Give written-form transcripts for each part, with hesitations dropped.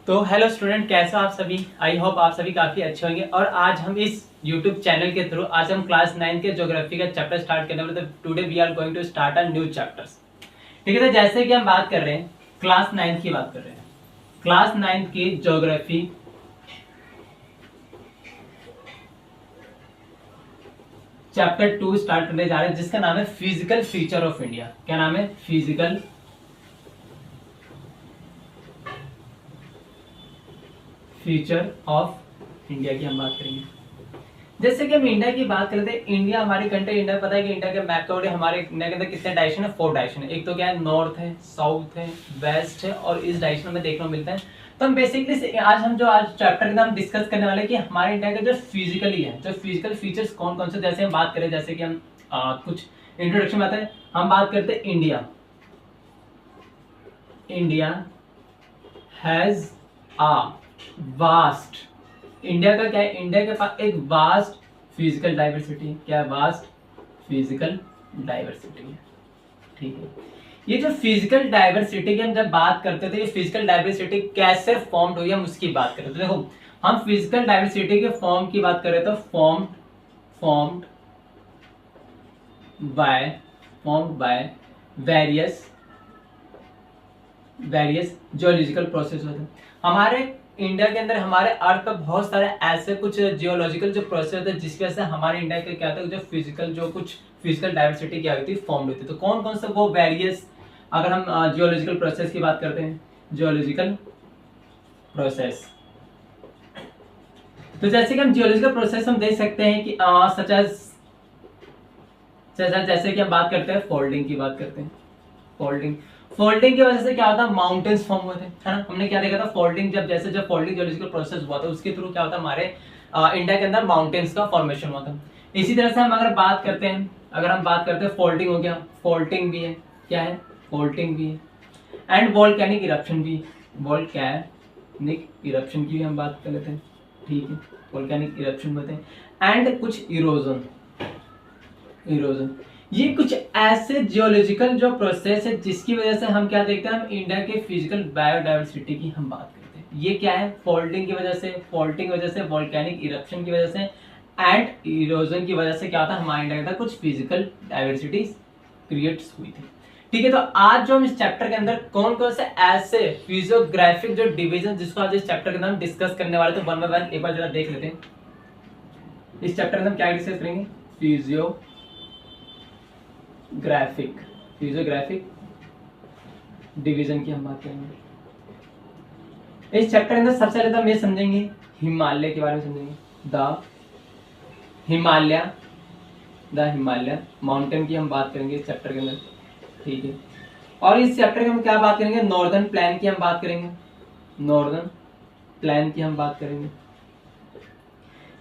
तो hello student, कैसे हो आप सभी। आई होप आप सभी काफ़ी अच्छे होंगे। और आज हम इस यूट्यूब चैनल के थ्रू आज हम क्लास 9 के ज्योग्राफी का चैप्टर स्टार्ट करने वाले। तो today we are going to start a new chapters. ठीक है, तो जैसे कि हम बात कर रहे हैं क्लास 9 की बात कर रहे हैं, क्लास 9 की ज्योग्राफी चैप्टर 2 स्टार्ट करने जा रहे हैं, जिसका नाम है फिजिकल फीचर ऑफ इंडिया। क्या नाम है? फिजिकल फीचर ऑफ इंडिया की हम बात करेंगे। जैसे कि हम इंडिया की बात करते हैं, इंडिया हमारी कंट्री, इंडिया पता है कि इंडिया के मैप के अकॉर्डिंग हमारे इंडिया के अंदर कितने डायरेक्शन है? 4 डायरेक्शन है। एक तो क्या है? नॉर्थ है, साउथ है, वेस्ट है, और इस डायरेक्शन में देखने को मिलता है। तो हम बेसिकली आज चैप्टर के अंदर हम डिस्कस करने वाले हैं कि हमारे इंडिया के जो फिजिकली है, जो फिजिकल फीचर्स कौन कौन से। जैसे हम बात करें, जैसे कि हम कुछ इंट्रोडक्शन में आता है, हम बात करते हैं India has a vast. India का क्या है? इंडिया के पास एक वास्ट फिजिकल डाइवर्सिटी है। क्या है? वास्ट फिजिकल डाइवर्सिटी है। ठीक है, ये जो फिजिकल डाइवर्सिटी की हम जब बात करते थे, ये फिजिकल डाइवर्सिटी कैसे फॉर्म्ड हुई, हम उसकी बात करते थे। देखो, हम फिजिकल डाइवर्सिटी के फॉर्म की बात करें तो formed by various geological process होते हैं। हमारे इंडिया के अंदर, हमारे अर्थ पर बहुत सारे ऐसे कुछ जियोलॉजिकल जो प्रोसेस होते हैं, जिसकी वजह से हमारे इंडिया के क्या होता है, जो कुछ फिजिकल डाइवर्सिटी क्या होती है, फॉर्म होती है। तो कौन कौन से वो वेरियस, अगर हम जियोलॉजिकल प्रोसेस की बात करते हैं, जियोलॉजिकल प्रोसेस, तो जैसे कि हम जियोलॉजिकल प्रोसेस हम देख सकते हैं कि सच एज जैसे कि हम बात करते हैं फोल्डिंग की बात करते हैं। फोल्डिंग की वजह से क्या होता है? माउंटेन्स फॉर्म हुए थे, है ना। हमने क्या देखा था? फोल्डिंग जब फोल्डिंग जियोलॉजिकल प्रोसेस हुआ था, उसके थ्रू क्या होता है? हमारे इंडिया के अंदर माउंटेन्स का फॉर्मेशन हुआ था। इसी तरह से हम अगर बात करते हैं फोल्डिंग हो गया, फोल्टिंग भी है, क्या है? फोल्टिंग भी है, एंड वोल्केनिक इरप्शन भी, वोल्केनिक इरप्शन की भी हम बात कर लेते हैं। ठीक है, वोल्केनिक इरप्शन होते हैं, एंड कुछ इरोजन। ये कुछ ऐसे जियोलॉजिकल जो प्रोसेस है, जिसकी वजह से हम क्या देखते हैं? हम इंडिया के फिजिकल बायोडाइवर्सिटी की हम बात करते हैं। ये क्या है? फोल्डिंग की वजह से, वोल्केनिक इरप्शन की वजह से, एंड इरोजन की वजह से क्या होता है? हमारे इंडिया के अंदर कुछ फिजिकल डाइवर्सिटी क्रिएट्स हुई थी। ठीक है, तो आज जो हम इस चैप्टर के अंदर कौन कौन से ऐसे फिजियोग्राफिक जो डिवीजन, जिसको आज इस चैप्टर के अंदर हम डिस्कस करने वाले थे, वन बाय वन एक बार जरा देख लेते हैं। इस चैप्टर में हम क्या डिस्कस करेंगे? फिजियोग्राफिक डिवीजन की हम बात करेंगे। इस चैप्टर के अंदर सबसे पहले तो हम ये समझेंगे हिमालय के बारे में समझेंगे। द हिमालय माउंटेन की हम बात करेंगे इस चैप्टर के अंदर। ठीक है, और इस चैप्टर में हम क्या बात करेंगे? नॉर्दर्न प्लेन की हम बात करेंगे।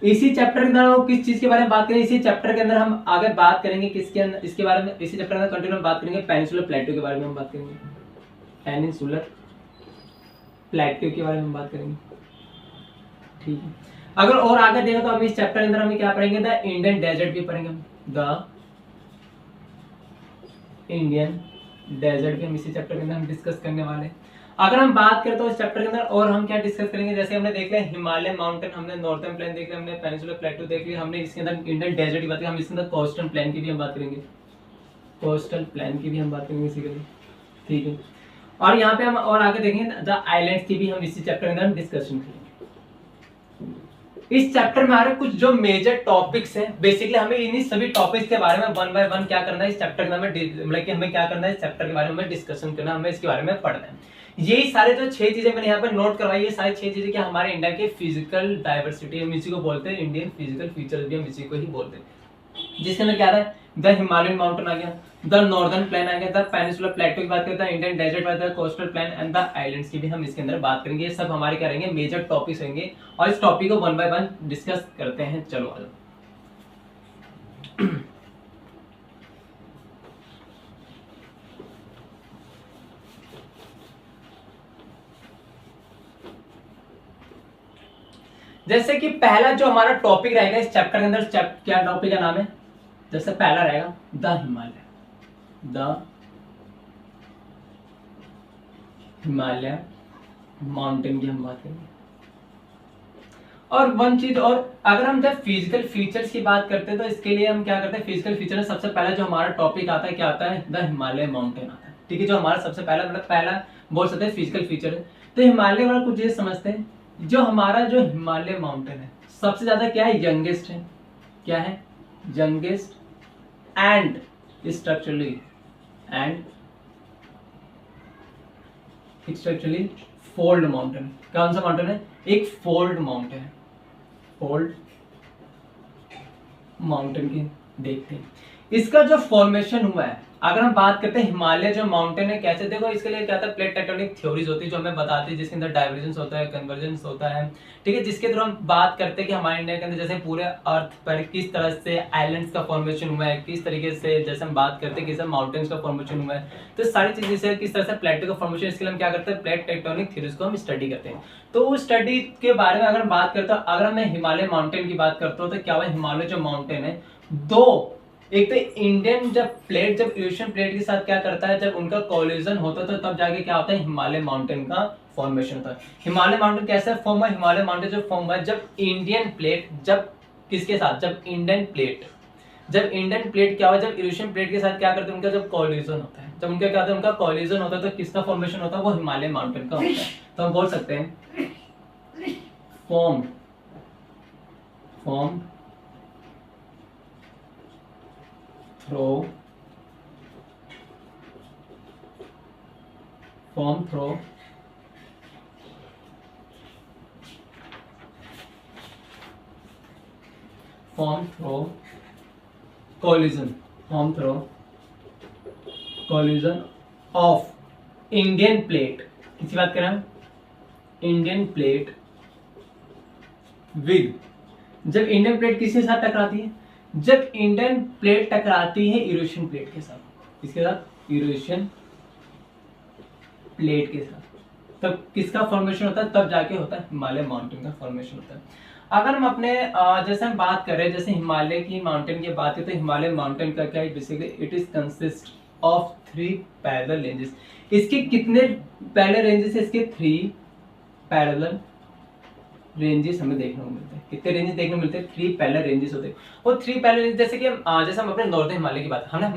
इसी चैप्टर के अंदर हम किस चीज के बारे में बात करेंगे? इसी चैप्टर के अंदर हम आगे बात करेंगे किसके अंदर, इसके बारे में। इसी चैप्टर में कंटिन्यू बात करेंगे पेनिनसुलर प्लेटो के बारे में हम बात करेंगे। पेनिनसुलर प्लेटो के बारे में हम बात करेंगे। ठीक है, अगर और आगे देखो तो हम इस चैप्टर के अंदर हमें क्या पढ़ेंगे? द इंडियन डेजर्ट भी पढ़ेंगे हम। द इंडियन डेजर्ट भी हम इसी चैप्टर के अंदर हम डिस्कस करने वाले हैं। अगर हम बात करें तो इस चैप्टर के अंदर और हम क्या डिस्कस करेंगे? जैसे हमने देख लिया हिमालय माउंटेन, हमने नॉर्थर्न प्लेन देख लिया, हमने पेनिनसुलर प्लेटो देख लिया, हमने इसके अंदर इंडियन डेजर्ट की बात करेंगे, हम इसके अंदर कोस्टल प्लेन की भी हम बात करेंगे। इसी के लिए। ठीक है, और यहाँ पे हम और आगे देखेंगे द आइलैंड्स की भी हम इसी चैप्टर के अंदर हम डिस्कशन करेंगे। इस चैप्टर में हमारे कुछ जो मेजर टॉपिक्स हैं, बेसिकली हमें इन्हीं सभी टॉपिक्स के बारे में वन बाय वन क्या करना है इस चैप्टर में, मतलब कि हमें क्या करना है इस चैप्टर के बारे में डिस्कशन करना, हमें इसके बारे में पढ़ना है। यही सारे जो 6 चीजें मैंने यहाँ पर नोट करवाई है, सारी 6 चीजें कि हमारे इंडिया के फिजिकल डाइवर्सिटी, हम इसी को बोलते हैं इंडियन फिजिकल फीचर्स भी हम इसी को ही बोलते हैं। जिसके अंदर क्या है? द हिमालयन माउंटेन आ गया, द नॉर्दर्न प्लेन आ गया, द पेनिनसुलर प्लेटो की बात करते हैं, इंडियन डेजर्ट बात करते हैं, coastal plain and the islands की भी हम इसके अंदर बात करेंगे। ये सब हमारे क्या रहेंगे? मेजर टॉपिक्स होंगे, और इस टॉपिक को वन बाय वन डिस्कस करते हैं। चलो आ जाओ। जैसे कि पहला जो हमारा टॉपिक रहेगा इस चैप्टर के अंदर, क्या टॉपिक का नाम है? जैसे पहला रहेगा द हिमालय माउंटेन की हम बात करेंगे। और वन चीज और, अगर हम जब फिजिकल फीचर्स की बात करते हैं तो इसके लिए हम क्या करते हैं, फिजिकल फीचर में सबसे पहले जो हमारा टॉपिक आता है क्या आता है, द हिमालय माउंटेन आता है। ठीक है, जो हमारा सबसे पहला मतलब पहला बोल सकते हैं फिजिकल फीचर है। तो हिमालय वाला कुछ ये समझते हैं, जो हमारा जो हिमालय माउंटेन है सबसे ज्यादा क्या है, यंगेस्ट है। क्या है, youngest and structurally fold mountain. कौन सा माउंटेन है, एक फोल्ड माउंटेन है। फोल्ड माउंटेन की देखते हैं, इसका जो फॉर्मेशन हुआ है, अगर हम बात करते हैं हिमालय जो माउंटेन है कैसे, देखो इसके लिए क्या था, प्लेट टेक्टोनिक थ्योरीज होती है जो हमें बताती है, जिसके अंदर डाइवर्जेंस होता है, कन्वर्जेंस होता है। ठीक है, जिसके थ्रू हम बात करते हैं कि हमारे इंडिया के अंदर जैसे पूरे अर्थ पर किस तरह से आइलैंड्स का फॉर्मेशन हुआ है, किस तरीके से जैसे हम बात करते हैं किस माउंटेन्स का फॉर्मेशन हुआ है, तो सारी चीजें से किस तरह से प्लेटो का फॉर्मेशन, इसके लिए हम क्या करते हैं, प्लेट टेक्टोनिक थ्योरीज को हम स्टडी करते हैं। तो उस स्टडी के बारे में अगर हम बात करते हैं, अगर मैं हिमालय माउंटेन की बात करता हूँ तो क्या हुआ, हिमालय जो माउंटेन है दो, एक तो इंडियन जब प्लेट जब एशियन प्लेट के साथ क्या करता है, जब उनका कोलिजन होता है तो तब जाके क्या होता है, हिमालय माउंटेन का फॉर्मेशन होता है। हिमालय माउंटेन कैसे फॉर्म हुआ, हिमालय माउंटेन जो फॉर्म हुआ जब इंडियन प्लेट जब किसके साथ, जब इंडियन प्लेट क्या हुआ, जब एशियन प्लेट के साथ क्या करते हैं, उनका जब कोलिजन होता है, जब उनका क्या होता है, उनका कोलिजन होता है तो किसका फॉर्मेशन होता है, वो हिमालय माउंटेन का होता है। तो हम बोल सकते हैं form through collision of Indian plate, किसी बात कर रहे हैं, इंडियन प्लेट विद, जब इंडियन प्लेट किसके साथ टकराती है, जब इंडियन प्लेट टकराती है यूरेशियन प्लेट के साथ, किसके साथ, यूरेशियन प्लेट के साथ, तब किसका फॉर्मेशन होता है, तब जाके होता है हिमालय माउंटेन का फॉर्मेशन होता है। अगर हम अपने जैसे हम बात कर रहे हैं, जैसे हिमालय की माउंटेन की बात करें तो हिमालय माउंटेन का क्या है, basically it is consist of 3 parallel ranges. इसके कितने पैरेलल रेंजेस है, इसके 3 पैरेलल रेंजेस हमें देखने को मिलते हैं। कितने रेंजेस देखने को मिलते हैं, 3 पैरेलल रेंजेस होते हैं। और 3 पैरेलल रेंजेस जैसे कि जैसे हम अपने नॉर्दर्न हिमालय की बात, हमने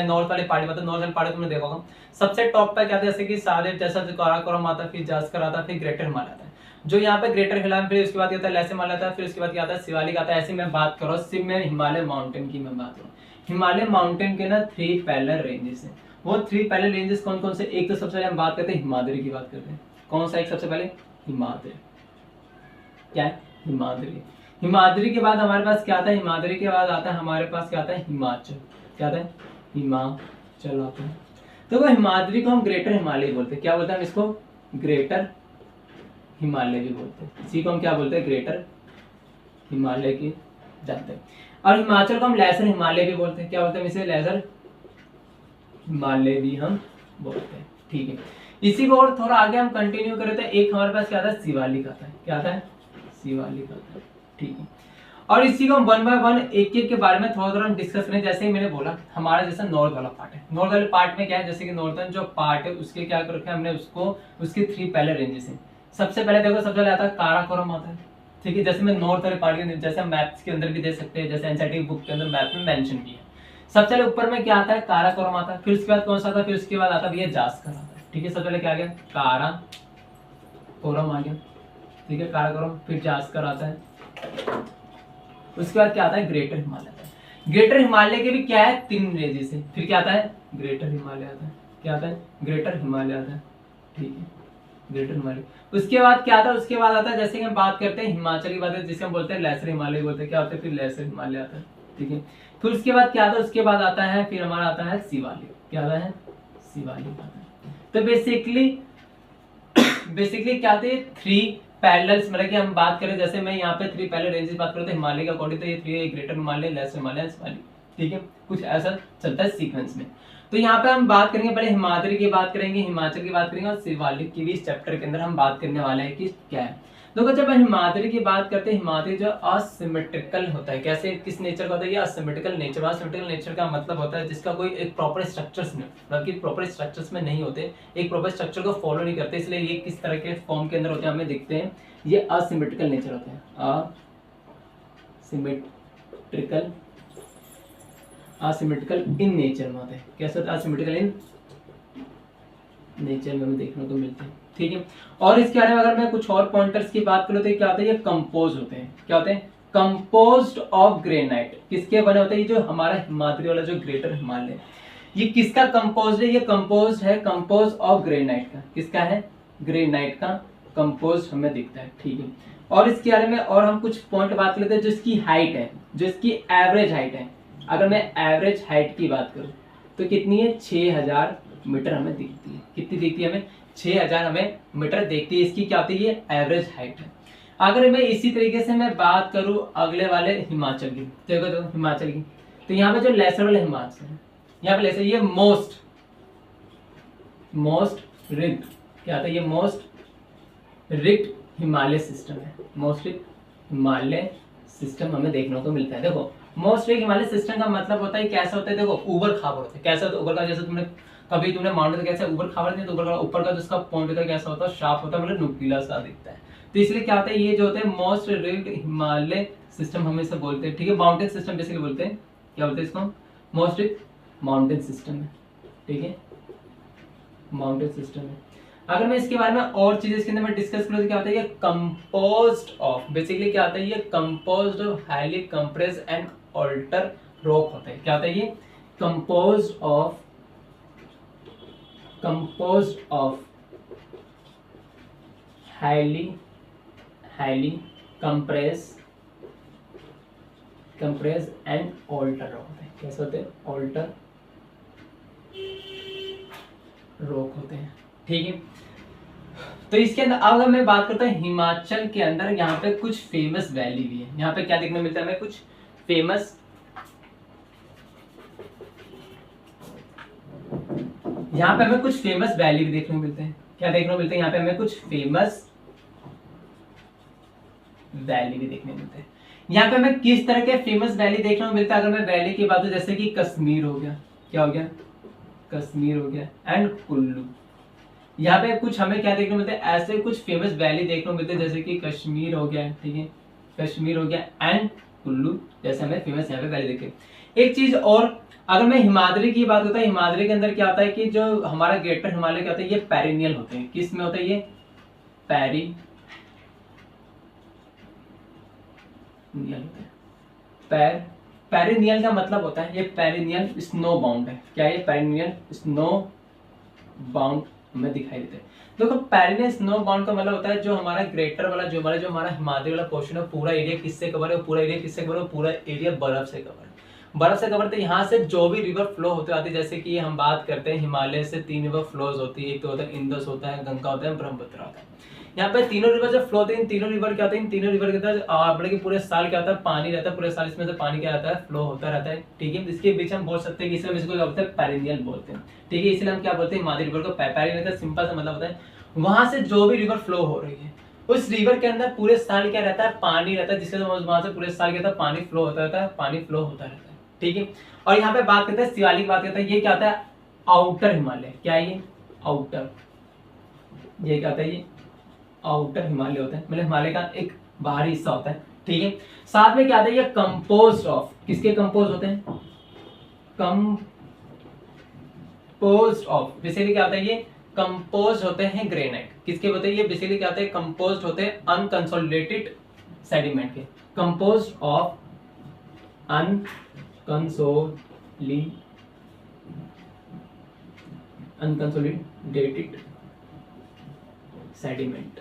नॉर्थ वाले पार्ट में, नॉर्थ वाले पार्ट तुमने देखा होगा, सबसे टॉप पे क्या था, जैसे कि सारे जैसा काराकोरम आता है, फिर जास्कर आता है, फिर ग्रेटर हिमालय आता है। जो यहाँ पे ग्रेटर हिमालय, फिर उसके बाद क्या आता है, लेस हिमालय आता है, फिर उसके बाद क्या आता है, शिवालिक आता है। ऐसे मैं बात कर रहा हूँ, सिर्फ मैं हिमालय माउंटेन की मैं बात कर रहा हूँ। हिमालय माउंटेन के ना 3 पैरेलल रेंजेस हैं। वो 3 पैरेलल रेंजेस कौन कौन से, एक तो सबसे पहले हम बात करते हैं हिमाद्री की बात करते हैं। कौन सा एक, सबसे पहले हिमाद्री, क्या है, हिमाद्री। हिमाद्री के बाद हमारे पास क्या आता है, हिमाद्री के बाद आता है हमारे पास क्या आता है, हिमाचल। क्या आता है, हिमाचल आता है। तो वो हिमाद्री को हम ग्रेटर हिमालय बोलते हैं। क्या बोलते हैं हम इसको, ग्रेटर हिमालय भी बोलते हैं। इसी को हम क्या बोलते हैं, ग्रेटर हिमालय की जानते हैं। और हिमाचल को हम लेसर हिमालय भी बोलते हैं। क्या बोलते हैं इसे, लेसर हिमालय भी हम बोलते हैं। ठीक है, इसी को और थोड़ा आगे हम कंटिन्यू करें तो एक हमारे पास क्या आता है, शिवालिक आता है। क्या आता है, शिवालिक आता है। ठीक है, और इसी को हम 1 बाय 1 एक एक के बारे में थोड़ा थोड़ा डिस्कस करें। जैसे ही मैंने बोला, हमारा जैसा नॉर्थ वाला पार्ट है, नॉर्थ वाले पार्ट में क्या है, जैसे कि नॉर्थर्न जो पार्ट है उसके क्या कर रखा है हमने, उसको उसके 3 पैरेलल रेंजेस हैं। सबसे पहले देखो, सबसे पहले आता है काराकोरम आता है। ठीक है, जैसे मैं नॉर्थ वाले पार्ट के जैसे हम मैप्स के अंदर भी दे सकते हैं, जैसे एनसीईआरटी बुक के अंदर मैप में मेंशन किया है। सबसे पहले ऊपर में क्या आता है, काराकोरम आता है। फिर उसके बाद कौन सा आता है, फिर उसके बाद आता है भैया जास्कर आता है। ठीक है, सबसे पहले क्या आ गया, काराकोरम आ गया। ठीक है, काराकोरम, फिर जास्कर आता है। उसके बाद क्या आता है, ग्रेटर हिमालय आता है। ग्रेटर हिमालय के भी क्या है, 3 रेंजेस है। फिर क्या आता है, ग्रेटर हिमालय आता है। क्या आता है, ग्रेटर हिमालय आता है। ठीक है, ग्रेटर हिमालय। उसके बाद क्या आता है, उसके बाद आता है, जैसे कि हम बात करते हैं हिमाचल की बात है, जिसको हम बोलते हैं लेसर हिमालय बोलते हैं। क्या होता है, फिर लेसर हिमालय आता है। ठीक है, फिर उसके बाद क्या आता है, उसके बाद आता है फिर हमारा आता है शिवालिक। क्या आता है, शिवालिक आता है। तो बेसिकली क्या आते हैं, 3 पैरेलल्स, मतलब कि हम बात करें, जैसे मैं यहाँ पे 3 पैरेलल रेंजेस बात करूँ तो हिमालय का अकॉर्डिंग तो ये 3 है, ग्रेटर हिमालय, लेसर हिमालय, शिवालिक। ठीक है, कुछ ऐसा चलता है सीक्वेंस में। तो यहाँ पे हम बात करेंगे, पहले हिमाद्री की बात करेंगे, हिमाचल की बात करेंगे और शिवालिक की भी इस चैप्टर के अंदर हम बात करने वाले हैं कि क्या है। देखो जब हिमाद्री की बात करते हैं, हिमाद्री जो असिमेट्रिकल होता है, कैसे किस नेचर का होता है, ये असिमेट्रिकल नेचर। असिमेट्रिकल नेचर का मतलब होता है जिसका कोई एक प्रॉपर स्ट्रक्चर्स में, मतलब कि प्रॉपर स्ट्रक्चर्स में नहीं होते, एक प्रॉपर स्ट्रक्चर को फॉलो नहीं करते, इसलिए ये किस तरह के फॉर्म के अंदर होते हैं हमें दिखते हैं, ये असिमेट्रिकल नेचर होते हैं। असिमेट्रिकल इन नेचर में होते हैं। कैसे होता है? असिमेट्रिकल इन नेचर में हमें देखने को मिलते हैं, ठीक है। और इसके बारे में अगर मैं कुछ और पॉइंटर्स की बात करूं तो क्या होता है, ये कंपोज होते हैं। क्या होते हैं? Composed of granite. किसके बने होते हैं? ये जो हमारा हिमाद्री वाला जो ग्रेटर हिमालय, ये किसका कंपोज्ड है? ये कंपोज्ड है, कंपोज ऑफ ग्रेनाइट का। किसका है? ग्रेनाइट का कंपोज हमें दिखता है, ठीक है। और इसके बारे में और हम कुछ पॉइंट बात लेते हैं, जो इसकी हाइट है, जो इसकी एवरेज हाइट है। अगर मैं एवरेज हाइट की बात करूं तो कितनी है? 6000 मीटर हमें दिखती है। कितनी दिखती है हमें? 6000 हमें मीटर दिखती है। इसकी क्या होती है? ये एवरेज हाइट है। अगर मैं इसी तरीके से मैं बात करूं अगले वाले हिमाचल की, देखो तो हिमाचल की, तो यहाँ पे जो लेसर वाले हिमाचल है, यहाँ पे लेसर, ये मोस्ट रिक्ड, क्या होता है? ये मोस्ट रिक्ड हिमालय सिस्टम है। मोस्ट रिक्ड हिमालय सिस्टम हमें देखने को मिलता है। देखो मोस्ट रिक्ड हिमालय सिस्टम का मतलब होता है कैसा होता है? देखो ऊबड़ खाबड़ होता है। कैसा होता है ऊबड़ का? जैसे तुमने माउंटेन कैसे ऊबड़ खाबड़ नहीं, तो ऊपर का जो उसका पॉइंट होता है कैसा होता है? शार्प होता है, मतलब नुकीला सा दिखता है। तो इसलिए क्या होता है, ये जो होते हैं मोस्ट रिक्ड हिमालय सिस्टम हम इसे बोलते हैं, ठीक है। माउंटेन सिस्टम बेसिकली बोलते हैं। क्या बोलते हैं इसको? मोस्ट रिक्ड माउंटेन सिस्टम है, ठीक है, माउंटेन सिस्टम है। अगर मैं इसके बारे में और चीजें इसके अंदर मैं डिस्कस करूं तो क्या होता है? ये कंपोज्ड ऑफ, बेसिकली क्या होता है? ये composed of highly compressed and alter rock होता है। क्या होता है? ये composed of highly compressed and alter rock होते हैं। कैसे होते हैं? ऑल्टर रॉक होते हैं, ठीक है। तो इसके अंदर अब अगर मैं बात करता हूँ हिमाचल के अंदर, यहाँ पे कुछ फेमस वैली भी है। यहाँ पे क्या देखने मिलता है हमें? कुछ फेमस, यहाँ पे हमें कुछ फेमस वैली भी देखने को मिलते हैं। क्या देखने को मिलते हैं? यहाँ पे हमें कुछ फेमस वैली भी देखने को मिलते हैं। यहाँ पे हमें किस तरह के फेमस वैली देखने को मिलता है? अगर मैं वैली की बात करूं, जैसे कि कश्मीर हो गया, क्या हो गया? कश्मीर हो गया एंड कुल्लू। यहाँ पे कुछ हमें क्या देखने को मिलता है? ऐसे कुछ फेमस वैली देखने को मिलते हैं, जैसे कि कश्मीर हो गया, ठीक है, कश्मीर हो गया एंड कुल्लू, जैसे हमें फेमस यहाँ पे वैली देखे। एक चीज और, अगर मैं हिमाद्री की बात करता हूँ, हिमाद्री के अंदर क्या होता है कि जो हमारा ग्रेटर हिमालय क्या होता है? ये पेरिनियल होते हैं। किस में होता है? ये पेरिनियल होते हैं। पेरिनियल का मतलब होता है, ये पेरिनियल स्नो बाउंड है। क्या है? पेरिनियल स्नो बाउंड हमें दिखाई देते हैं। देखो पेरिनियल स्नो बाउंड का मतलब होता है जो हमारा ग्रेटर वाला, जो हमारा हिमाद्री वाला पोर्शन है, पूरा एरिया किससे कवर है? पूरा एरिया किससे कवर है? पूरा एरिया बर्फ से कवर है। बर्फ से कवर, तो यहाँ से जो भी रिवर फ्लो होते आती है, जैसे कि हम बात करते हैं हिमालय से 3 रिवर फ्लोज होती है। एक तो होता है इंदस, होता है गंगा, होता है ब्रह्मपुत्र होता है। यहाँ पे तीनों रिवर जब फ्लो होते हैं, तीनों रिवर क्या होते हैं? इन तीनों रिवर के अंदर बड़े पूरे साल क्या होता है? पानी रहता है, पूरे साल इसमें से पानी क्या रहता है? फ्लो होता रहता है, ठीक है। इसके बीच हम बोल सकते हैं कि इसलिए इसको क्या बोलते हैं? पेरिनियल बोलते हैं, ठीक है। इसलिए हम क्या बोलते हैं? हिमाद्री रिवर को पेरिनियल का सिंपल सा मतलब होता है वहां से जो भी रिवर फ्लो हो रही है, उस रिवर के अंदर पूरे साल क्या रहता है? पानी रहता है, जिसके वहां से पूरे साल क्या पानी फ्लो होता रहता है, पानी फ्लो होता रहता है, ठीक है। और यहाँ पे बात करते हैं शिवालिक, बात करते हैं, ये क्या होता है? आउटर हिमालय। क्या है ये? आउटर, ये क्या होता है? ये आउटर हिमालय होता है, मतलब हिमालय का एक बाहरी हिस्सा होता है, ठीक है। साथ में क्या आता है? ये कंपोज्ड ऑफ, किसके कंपोज होते हैं? कंपोज्ड ऑफ, बेसिकली क्या होता है? ये कंपोज होते हैं ग्रेनाइट। किसके होते हैं? ये बेसिकली क्या होते हैं? कंपोज्ड होते हैं अनकंसोलिडेटेड सेडिमेंट के। Composed of unconsolidated sediment.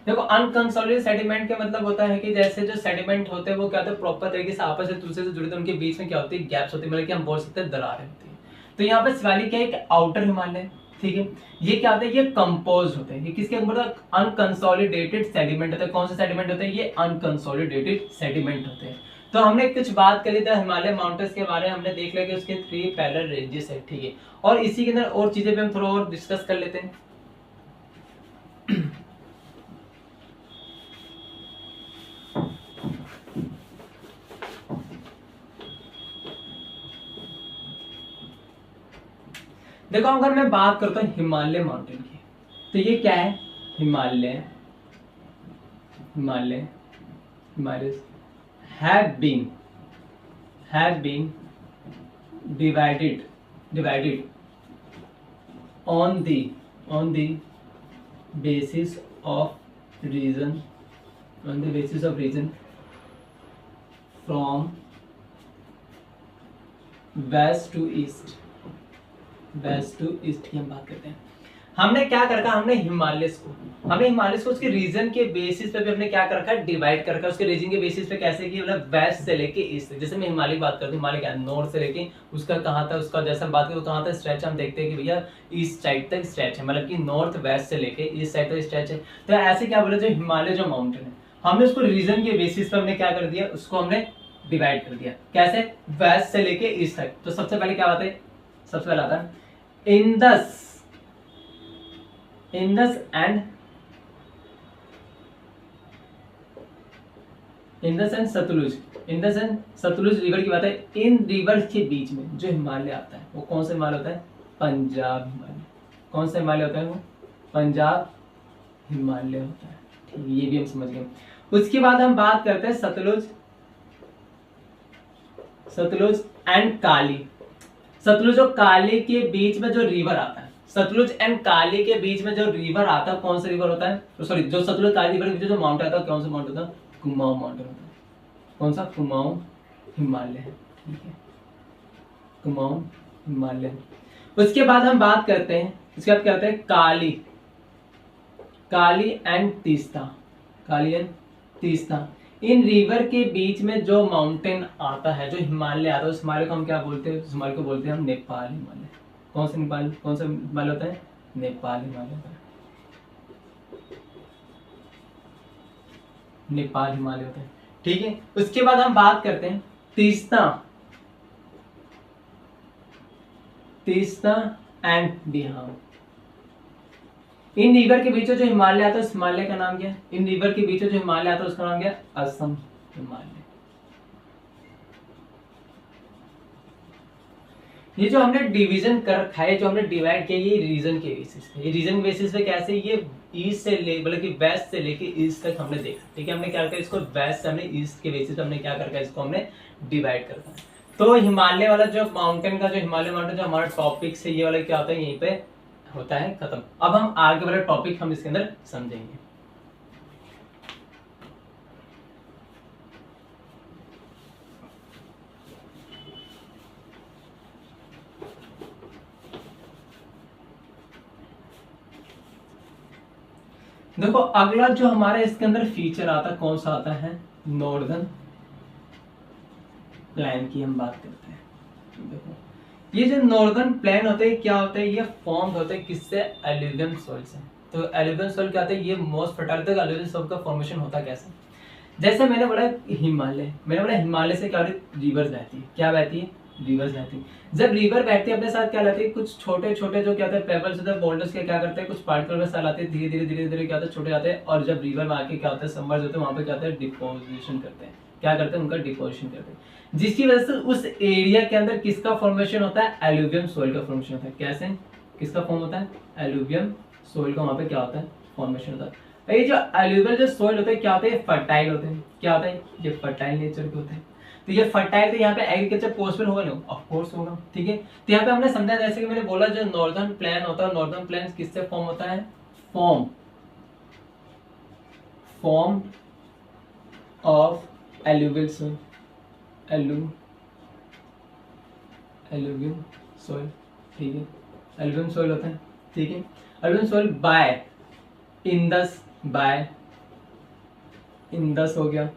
देखो अनकंसोलिडेटेड सेडिमेंट का मतलब होता है कि जैसे जो सेडिमेंट होते हैं वो क्या होता है? प्रॉपर तरीके से आपस में दूसरे से जुड़े, तो उनके बीच में क्या होती है? गैप्स होती है, मतलब कि हम बोल सकते हैं दरारें होती है। तो यहाँ पे शिवालिक क्या है? एक आउटर हिमालय, ठीक है। ये क्या होता है? ये कंपोज होते हैं। ये किसके मतलब? अनकंसोलिडेटेड सेडिमेंट होता है। कौन से सेडिमेंट होते हैं? ये अनकंसोलिडेटेड सेडिमेंट होते हैं। तो तो हमने कुछ बात कर ली थी हिमालय माउंटेन्स के बारे में, हमने देख लिया कि उसके 3 पैरेलल रेंजेस है, ठीक है। और इसी के अंदर और चीजें भी हम थोड़ा और डिस्कस कर लेते हैं। देखो अगर मैं बात करता हूँ हिमालय माउंटेन की, तो ये क्या है, Himalaya have been divided on the basis of region from west to east की हम बात करते हैं। हमने क्या कर रखा, हमने हिमालय को उसके रीजन के बेसिस पे भी हमने क्या कर रखा है, डिवाइड कर रखा है। उसके रीजन के बेसिस पे कैसे कि मतलब वेस्ट से लेके ईस्ट, जैसे मैं हिमालय की बात करता हूँ, हिमालय क्या नॉर्थ से लेके उसका कहाँ था, उसका जैसे हम बात करें कहाँ था स्ट्रेच, हम देखते हैं कि भैया ईस्ट साइड तक स्ट्रेच है, मतलब कि नॉर्थ वेस्ट से लेके ईस्ट साइड तक स्ट्रेच है। तो ऐसे क्या बोले, जो हिमालय जो माउंटेन है, हमने उसको रीजन के बेसिस पे हमने क्या कर दिया, उसको हमने डिवाइड कर दिया। कैसे, वेस्ट से लेके ईस्ट तक। तो सबसे पहले क्या बात है, सबसे पहले आता है इंडस एंड सतलुज रिवर की बात है। इन रिवर के बीच में जो हिमालय आता है वो कौन सा हिमालय होता है, पंजाब हिमालय। कौन सा हिमालय होता है वो, पंजाब हिमालय होता है, ठीक है, ये भी हम समझ गए। उसके बाद हम बात करते हैं सतलुज एंड काली। सतलुज और काली के बीच में जो रिवर आता है, सतलुज एंड काली के बीच में जो रिवर आता है, कौन सा रिवर होता है, सॉरी जो सतलुज काली रिवर के बीच जो माउंटेन आता है, कौन सा माउंटेन होता है, कुमाऊं माउंटेन होता है। कौन सा, कुमाऊं हिमालय, ठीक है, कुमाऊं हिमालय। उसके बाद हम बात करते हैं, उसके बाद कहते हैं काली एंड तीस्ता। इन रिवर के बीच में जो माउंटेन आता है, जो हिमालय आता है, उस हिमालय को हम क्या बोलते हैं, उस हिमालय को बोलते हैं हम नेपाल हिमालय। कौन सा हिमालय होता है, नेपाल हिमालय होता है, नेपाल हिमालय होता है, ठीक है। उसके बाद हम बात करते हैं Teesta and Dihang. In river के बीच जो हिमालय आता है, उस हिमालय का नाम क्या है, इन रिवर के बीच जो हिमालय आता है उसका नाम क्या है, असम हिमालय। ये जो हमने डिवीजन कर रखा है, जो हमने डिवाइड किया, ये रीजन के बेसिस पे, ये रीजन बेसिस पे कैसे, ये ईस्ट से ले मतलब कि वेस्ट से लेके ईस्ट तक हमने देखा, ठीक है। हमने क्या किया, इसको वेस्ट से हमने ईस्ट के बेसिस पे हमने क्या करके इसको हमने डिवाइड कर रखा है। तो हिमालय वाला जो माउंटेन का, जो हिमालय माउंटेन जो हमारा टॉपिक से ये वाला क्या होता है, यहीं पे होता है खत्म। अब हम आगे वाला टॉपिक हम इसके अंदर समझेंगे। देखो अगला जो हमारे इसके अंदर फीचर आता है, कौन सा आता है, नॉर्दर्न प्लेन की हम बात करते हैं। देखो ये जो नॉर्दर्न प्लेन होते हैं, क्या होते हैं, ये फॉर्म होते हैं किससे, एलुवियल सॉइल से। तो एलुवियल सॉइल क्या होता है, ये मोस्ट फर्टाइल होता है। एलुवियल सॉइल का फॉर्मेशन होता कैसे, जैसे मैंने बोला हिमालय से क्या रिवर्स बहती है, क्या बहती है, रिवर्स बहती है। जब रिवर बहती है अपने साथ क्या लाती है, कुछ छोटे छोटे जो क्या होता है पेबल्स होते हैं, बोल्डर्स के क्या करते हैं, कुछ पार्टिकल में साथ आते हैं, धीरे धीरे क्या होता है, छोटे जाते हैं। और जब रिवर में आके क्या होता है, सबमर्ज होते हैं, वहां पे क्या होता है, डिपोजिशन करते हैं। क्या करते हैं, उनका डिपोजिशन करते हैं, जिसकी वजह से उस एरिया के अंदर किसका फॉर्मेशन होता है, एलुवियल सॉइल का फॉर्मेशन होता है। कैसे, किसका फॉर्म होता है, एलुवियल सॉइल का वहां पे क्या होता है, फॉर्मेशन होता है। ये जो एलुवियल जो सॉइल होते हैं क्या होते हैं, फर्टाइल होते हैं। क्या होता है, ये फर्टाइल नेचर के होते हैं। तो ये फर्टाइल, तो यहाँ पे एग्रीकल्चर पॉसिबल होगा नहीं, ऑफ कोर्स होगा, ठीक है। तो यहाँ पे हमने समझा, जैसे कि मैंने बोला जो नॉर्दर्न प्लेन होता है, नॉर्दर्न प्लेन किससे फॉर्म होता है, form of alluvial soil, alluvial soil, ठीक है, एलुवियल सॉइल होता है, ठीक है। एलुवियल सॉइल बाय इंदस हो गया,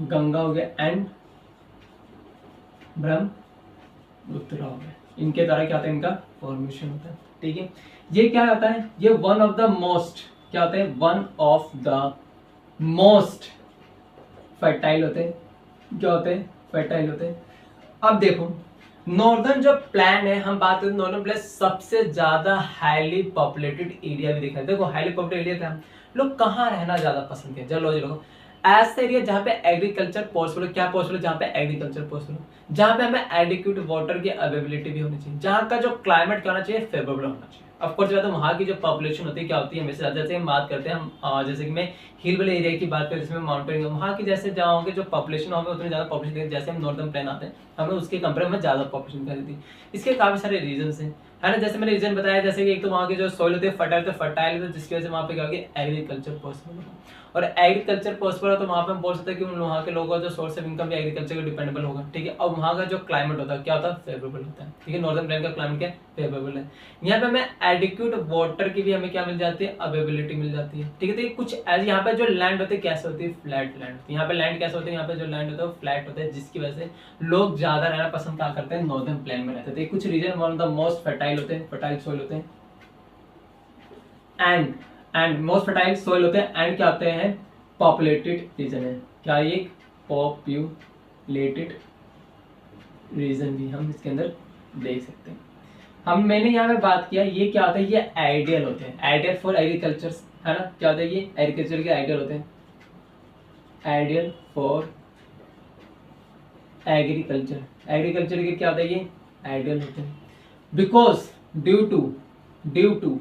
गंगा हो गया एंड ब्रह्मपुत्र हो गया, इनके द्वारा क्या होता है, इनका फॉर्मेशन होता है, ठीक है। ये क्या होता है, ये one of the most fertile होते हैं, क्या होते हैं, फर्टाइल होते हैं। अब देखो नॉर्दर्न जो प्लान है, हम बात करें नॉर्दर्न प्लान सबसे ज्यादा हाईली पॉपुलेटेड एरिया भी दिखा है। देखो हाईली पॉपुलेटेड एरिया क्या, लोग कहाँ रहना ज्यादा पसंद करते हैं, चलो देखो ऐसा एरिया जहाँ पे एग्रीकल्चर पॉसिबल, क्या पॉसिबल, जहाँ पे एग्रीकल्चर पॉसिबल, जहाँ पे हमें एडिक्यूट वाटर की अवेलेबिलिटी भी होनी चाहिए, जहाँ का जो क्लाइमेट क्या होना चाहिए, फेवरेबल होना चाहिए। ऑफ कोर्स तो वहाँ की जो पॉपुलेशन होती है क्या होती है, हमेशा जैसे हम बात करते हैं, हम जैसे कि मैं हिल वाले एरिया की बात करें जिसमें माउंटेन, वहाँ की जैसे जहाँ होंगे जो पॉपुलेशन होंगे उतनी ज्यादा पॉपुलेशन, जैसे हम नॉर्दर्न प्लेन आते हैं हमें उसके कंपेयर में ज्यादा पॉपुलेशन दिखाई देती है। इसके काफी सारे रीजन है ना, जैसे मैंने रीजन बताया, जैसे कि एक तो वहाँ के जो सॉइल होते हैं फर्टाइल, तो फर्टाइल होते हैं जिसकी वजह से वहाँ पे क्या होगी, एग्रीकल्चर पॉसिबल होगा। और एग्रीकल्चर पॉसिबल है तो वहाँ पे हम बोल सकते हैं कि वहाँ के लोगों का जो सोर्स ऑफ इनकम भी एग्रीकल्चर का डिपेंडेबल होगा, ठीक है। और वहाँ का जो क्लाइमेट होता है क्या होता है, फेवरेबल होता है, ठीक है। नॉर्दर्न प्लेन का क्लाइमेट क्या फेवरेबल है। यहाँ पे हमें एडिक्यूट वाटर की भी हमें क्या मिल जाती है, अवेलेबिलिटी मिल जाती है, ठीक है। तो ये कुछ ऐसे यहाँ पे जो लैंड होती है कैसे होती है, फ्लैट लैंड। यहाँ पे लैंड कैसे होते हैं, यहाँ पे जो लैंड होता है वो फ्लैट होता है, जिसकी वजह से लोग ज्यादा रहना पसंद क्या करते हैं, नॉर्दर्न प्लेन में रहते हैं। कुछ region one of the most fertile होते हैं, फर्टाइल सॉइल होते हैं, एंड मोस्ट फर्टाइल सॉइल होते हैं, एंड क्या होते हैं, पॉपुलेटेड रीजन है। क्या ये पॉपुलेटेड रीजन भी हम इसके अंदर देख सकते हैं। मैंने यहाँ पे बात किया ये क्या होता है, ये आइडियल होते हैं, आइडियल फॉर एग्रीकल्चर, है ना। क्या होता है, ये एग्रीकल्चर के आइडियल होते हैं, आइडियल फॉर एग्रीकल्चर, एग्रीकल्चर के क्या होता है, ये आइडियल होते हैं। Because due to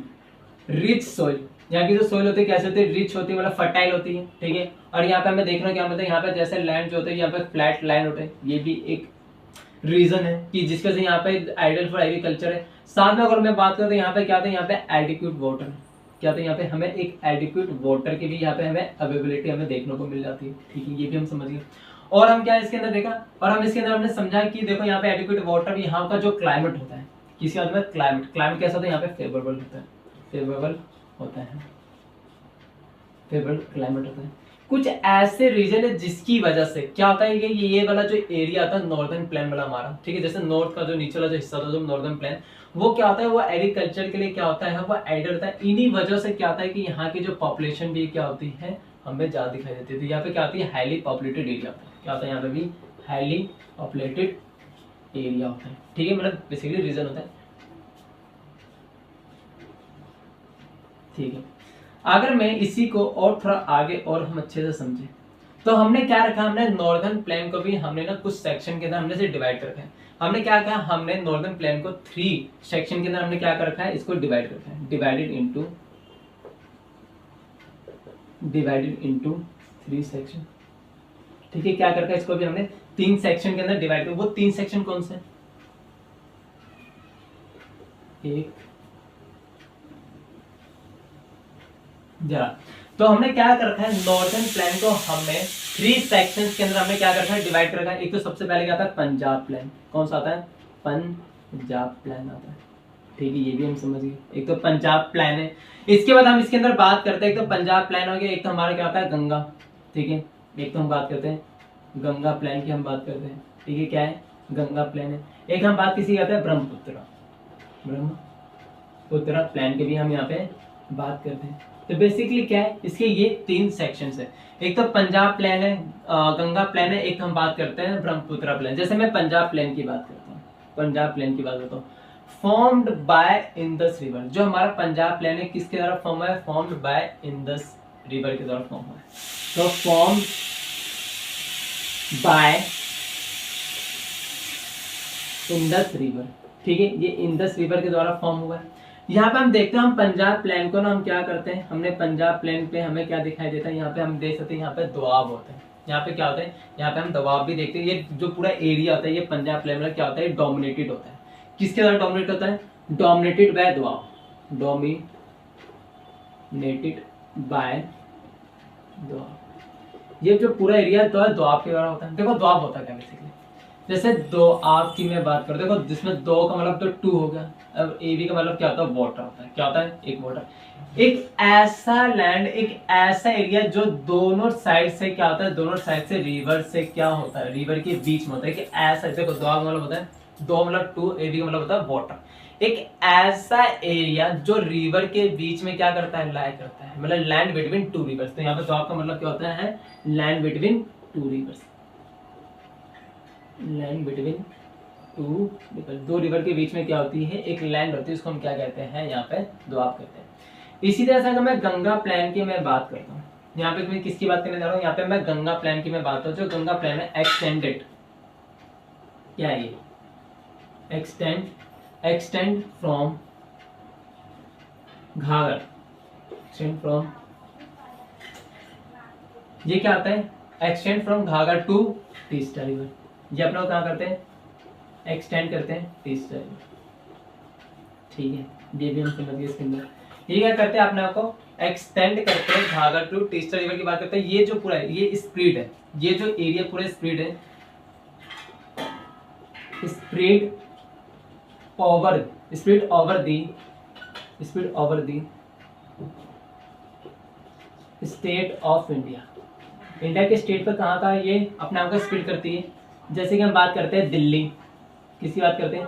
rich soil, यहाँ की जो सॉइल होती है कैसे होती है, रिच होती है, मतलब फर्टाइल होती है, ठीक है। और यहाँ पे हमें देखना क्या मतलब, यहाँ पे जैसे लैंड जो होते हैं यहाँ पे फ्लैट लैंड होते हैं, ये भी एक रीजन है कि जिसके वजह से यहाँ पे आइडियल फॉर एग्रीकल्चर है। साथ में अगर मैं बात करूँ तो यहाँ पे क्या होता है, यहाँ पे एडिक्यूट वाटर, क्या होता है, यहाँ पे हमें एक एडिक्यूट वाटर की भी यहाँ पे हमें अवेलेबिलिटी हमें देखने को मिल जाती है, ठीक है। ये भी हम समझ गए। और हम क्या इसके अंदर देखा, और हम इसके अंदर हमने समझा कि देखो यहाँ पे एडिक्यूट वाटर, यहाँ का जो क्लाइमेट होता है, किसी बात में क्लाइमेट, क्लाइमेट कैसा होता है, यहाँ पे फेवरेबल होता है, फेवरेबल होता है, फेवरेबल क्लाइमेट होता है। कुछ ऐसे रीजन है जिसकी वजह से क्या होता है कि ये वाला जो एरिया था नॉर्दर्न प्लेन वाला हमारा, ठीक है, जैसे नॉर्थ का जो नीचे वाला जो हिस्सा था जो नॉर्दर्न प्लेन, वो क्या होता है, वो एग्रीकल्चर के लिए क्या होता है, वो आइडियल होता है। इन्हीं वजह से क्या होता है कि यहाँ की जो पॉपुलेशन भी क्या होती है हमें ज्यादा दिखाई देती है। तो यहाँ पे क्या होती है, हाईली पॉपुलेटेड एरिया होता है, क्या होता है यहाँ पे भी हाईली पॉपुलेटेड एरिया होता है, ठीक है, मतलब बेसिकली रीजन होता है, ठीक है। अगर मैं इसी को और थोड़ा आगे और हम अच्छे से समझे तो हमने क्या रखा, हमने नॉर्दर्न प्लेन को भी हमने ना कुछ सेक्शन के अंदर हमने से डिवाइड कर रखा है। हमने क्या कहा, हमने नॉर्दर्न प्लेन को 3 सेक्शन के अंदर हमने क्या कर रखा है, इसको डिवाइड कर रखा है, डिवाइडेड इनटू 3 सेक्शन, ठीक है। क्या कर रखा है, इसको भी हमने 3 सेक्शन के अंदर डिवाइड कर। वो 3 सेक्शन कौन से, एक जरा, तो हमने क्या कर रखा है, नॉर्दर्न प्लेन को हमने 3 सेक्शंस के अंदर हमने क्या कर रखा है, डिवाइड कर रखा है। एक तो सबसे पहले क्या आता है, पंजाब प्लेन, कौन सा आता है, पंजाब प्लेन आता है, ठीक है, ये भी हम समझ गए, एक तो पंजाब प्लेन है। इसके बाद हम इसके अंदर बात करते हैं, एक तो पंजाब प्लेन हो गया, एक तो हमारा क्या होता है, गंगा, ठीक है। एक तो हम बात करते हैं गंगा प्लेन की, हम बात करते हैं, ठीक है, क्या है, गंगा प्लेन है। एक हम बात किसी कहते हैं ब्रह्मपुत्र प्लेन की भी हम यहाँ पे बात करते हैं। तो बेसिकली क्या है, इसके ये 3 सेक्शंस है, एक तो पंजाब प्लेन है, गंगा प्लेन है, एक हम बात करते हैं ब्रह्मपुत्र प्लेन। जैसे मैं पंजाब प्लेन की बात करता हूँ, पंजाब प्लेन की बात करता हूँ, फॉर्म्ड बाय इंडस रिवर। जो हमारा पंजाब प्लेन है किसके द्वारा फॉर्म हुआ है, फॉर्म्ड बाय इंडस रिवर के द्वारा फॉर्म हुआ है। तो फॉर्म्ड बाय इंडस रिवर, ठीक है, ये इंडस रिवर के द्वारा फॉर्म हुआ है। यहाँ पे हम देखते हैं, हम पंजाब प्लेन को ना हम क्या करते हैं, हमने पंजाब प्लेन पे हमें क्या दिखाई देता है, यहाँ पे हम देख सकते हैं, यहाँ पे दोआब होता है, यहाँ पे क्या होता है, यहाँ पे हम दोआब भी देखते हैं। ये जो पूरा एरिया होता है ये पंजाब प्लेन में क्या होता है, डोमिनेटेड होता है, किसके द्वारा डोमिनेट होता है, dominated by Doab, dominated by Doab. ये जो पूरा एरिया है दोआब के द्वारा होता है। देखो दोआब होता है क्या बेसिकली, जैसे दो आप की मैं बात कर, देखो जिसमें 2 का मतलब तो 2 हो गया। अब एबी का मतलब क्या होता है, वाटर होता है, क्या होता है, एक वाटर। एक ऐसा लैंड, एक ऐसा एरिया जो दोनों साइड से क्या होता है, दोनों साइड से रिवर से क्या होता है, रिवर के बीच में होता है कि ऐसा, देखो दो का मतलब होता है 2 मतलब 2, एबी का मतलब होता है वाटर। एक ऐसा एरिया जो रिवर के बीच में क्या करता है, लाई करता है, मतलब लैंड बिटवीन 2 रिवर्स। तो यहाँ पे दो का मतलब क्या होता है, land between two reverse, land between two river, दो रिवर के बीच में क्या होती है, एक लैंड होती है, उसको हम क्या कहते हैं, यहाँ पे दोआब कहते हैं। इसी तरह से अगर मैं गंगा प्लान की मैं बात करता हूँ, यहाँ पे मैं किसकी बात करने जा रहा हूँ, यहाँ पे मैं गंगा प्लान की मैं बात करता हूँ। जो गंगा प्लान है एक्सटेंडेड, क्या है ये, extend from Ghaghar, extend from, ये क्या आता है, extend from Ghaghar to Teesta river, ये अपना कहाँ करते हैं, एक्सटेंड करते हैं तीस्ता रिवर, ठीक है, ये भी हम समझ गए इसके अंदर। ये क्या करते हैं, अपने आप को एक्सटेंड करते हैं घाघर टू तीस्ता रिवर की बात करते हैं। ये जो पूरा है, ये स्प्रेड है, ये जो एरिया पूरा स्प्रेड है, spread over the state of India, India के स्टेट पर कहाँ का ये अपने आप को स्प्रेड करती है। जैसे कि हम बात करते हैं दिल्ली, किसकी बात करते हैं,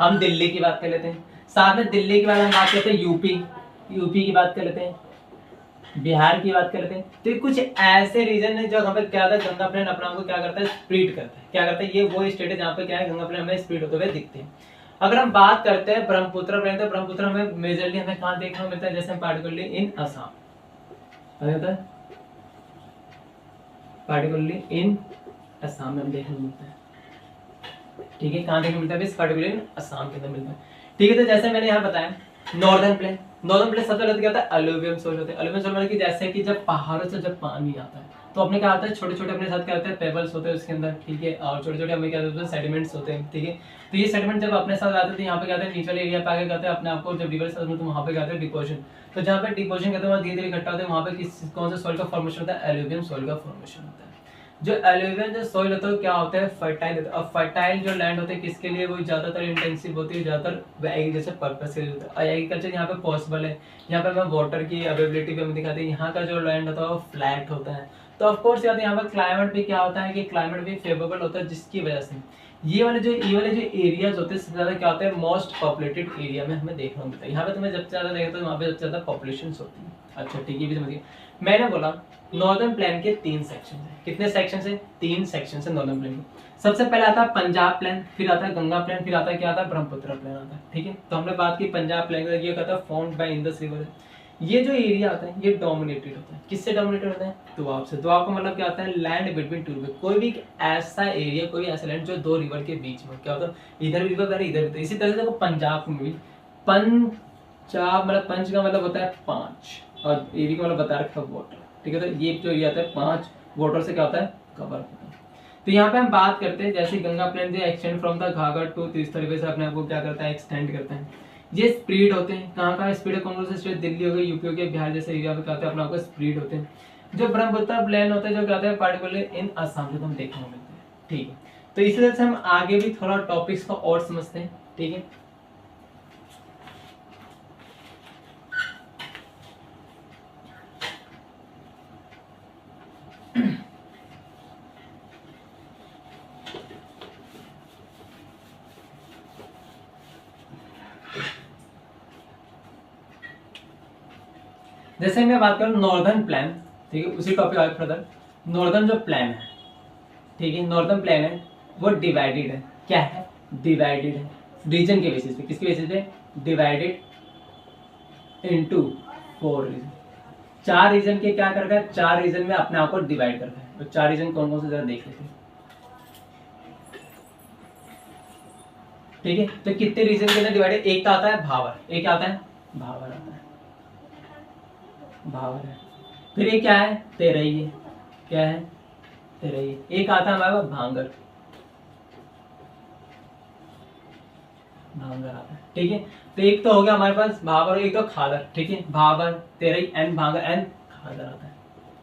हम दिल्ली की बात कर लेते हैं, साथ में दिल्ली के बाद हम बात करते हैं यूपी की बात कर लेते हैं, बिहार की बात कर लेते हैं। तो ये कुछ ऐसे रीजन है जो हमें क्या होता है, गंगा प्लेन अपना को क्या करता है, स्प्रेड करता है, क्या करता है, ये वो स्टेट है जहाँ पे क्या है, गंगा प्लेन हमें स्प्रेड होते हुए दिखते हैं। अगर हम बात करते हैं ब्रह्मपुत्र प्लेन, तो ब्रह्मपुत्र हमें मेजरली हमें कहाँ देखने को मिलता है, जैसे पार्टिकुलरली इन असम, पार्टिकुलरली इन असम में देखने को मिलता है, ठीक है, कहाँ देखने को मिलता है, पार्टिकुलरली इन असम के अंदर मिलता है, ठीक है। तो जैसे मैंने यहाँ बताया नॉर्दर्न प्लेन सबसे पहले क्या होता है, अलुवियम सोइल होते हैं। अलुवियम सोइल मतलब कि जैसे कि जब पहाड़ों से जब पानी आता है तो अपने क्या होता है, छोटे छोटे अपने साथ क्या होता है, पेबल्स होते हैं उसके अंदर, ठीक है, और छोटे छोटे हमें क्या होते हैं, सेडिमेंट्स होते हैं, ठीक है। तो ये सेडिमेंट जब अपने साथ आते हैं तो यहाँ पे क्या होता है, नीचे वाले एरिया पे आगे कहते हैं अपने आपको, जब रिवर से तो वहाँ पे क्या होता है, डिपोजिशन। तो जहाँ पे डिपोजिशन करते हैं वहाँ धीरे धीरे इकट्ठा होते हैं, वहाँ पे किस कौन सा सॉइल का फॉर्मेशन होता है, अलुवियम सॉइल का फॉर्मेशन होता है। जो एलुवियल जो सॉइल होता है क्या होता है, फर्टाइल होता है। और फर्टाइल जो लैंड होते हैं किसके लिए, वो ज्यादातर इंटेंसिव होती है, ज्यादातर एग्रीकल्चर पर्पस के लिए होता है। और एग्रीकल्चर यहाँ पे पॉसिबल है, यहाँ पे हमें वाटर की अवेलेबिलिटी भी हमें दिखाते हैं। यहाँ का जो लैंड होता है वो फ्लैट होता है, तो ऑफ कोर्स यहाँ पर क्लाइमेट भी क्या होता है कि क्लाइमेट भी फेवरेबल होता है, जिसकी वजह से ये वाले जो एरियाज होते हैं सबसे ज्यादा क्या होता है, मोस्ट पॉपुलेटेड एरिया में हमें देखने को मिलता है। यहाँ पे तुम्हें सबसे ज्यादा देखते हो वहाँ पे सबसे ज्यादा पॉपुलेशन होती है। अच्छा ठीक है, भी समझिए। मैंने बोला नॉर्दर्न प्लेन के 3 सेक्शन है। कितने सेक्शन है, 3 सेक्शन है नॉर्दर्न प्लेन के। सबसे पहले आता है पंजाब प्लेन, फिर आता है गंगा प्लेन, फिर आता है क्या आता है, ब्रह्मपुत्र प्लेन आता है, ठीक है। तो हमने बात की पंजाब प्लेन का, ये कहता है फॉर्म्ड बाय इंडस रिवर है। ये जो एरिया आता है ये डोमिनेटेड होता है, किससे डोमिनेटेड होता है, दोआब से। दोआब का मतलब क्या होता है, लैंड बिटवीन टू रिवर, कोई भी ऐसा एरिया, कोई ऐसा लैंड जो 2 रिवर के बीच में क्या होता है, इधर भी रिवर इधर भी। इसी तरह से देखो पंजाब में भी, पंजाब मतलब पंच का मतलब होता है 5 और एरी का मतलब बता रखा है वाटर, ठीक है। तो ये जो ये आता है 5 वाटर से क्या होता है, कवर होता है। तो यहाँ पे हम बात करते हैं जैसे गंगा प्लेन जो extend from the Ghaghar to Teesta river से अपने आप को क्या करता है, एक्सटेंड करता है। ये स्प्रेड होते हैं, कहाँ का स्प्रेड है, कौन से स्टेट, दिल्ली हो गई, यूपी हो गया, बिहार जैसे एरिया पे कहते हैं अपने आप को स्प्रेड होते हैं। जो ब्रह्मपुत्र प्लेन होता है जो कहते हैं पार्टिकुलर इन असम से हम देखने को मिलते हैं, ठीक है। तो इसी तरह से हम आगे भी थोड़ा टॉपिक्स को और समझते हैं, ठीक है। जैसे मैं बात करूं नॉर्दर्न प्लेन, ठीक है, उसी टॉपिक आगे फर्दर। नॉर्दर्न जो प्लेन है, ठीक है, नॉर्दर्न प्लेन है वो डिवाइडेड है, क्या है, डिवाइडेड है रीजन के बेसिस पे। किसके बेसिस पे, डिवाइडेड इनटू 4 रीजन। 4 रीजन के क्या कर रखा है, 4 रीजन में अपने आप को डिवाइड कर रखा है। तो 4 रीजन कौन कौन से जरा देख लेते हैं, ठीक है। तो कितने रीजन के अंदर डिवाइडेड, एक तो आता है भावर, एक क्या आता है, भावर आता है, भावर है। फिर ये क्या है, तेरई है, क्या है, तेरई। एक आता है हमारे पास भांगर, भांगर आता है, ठीक है। तो एक तो हो गया हमारे पास भावर, एक तो खादर, ठीक है, भावर तेरई एंड भांगर एंड खादर आता है,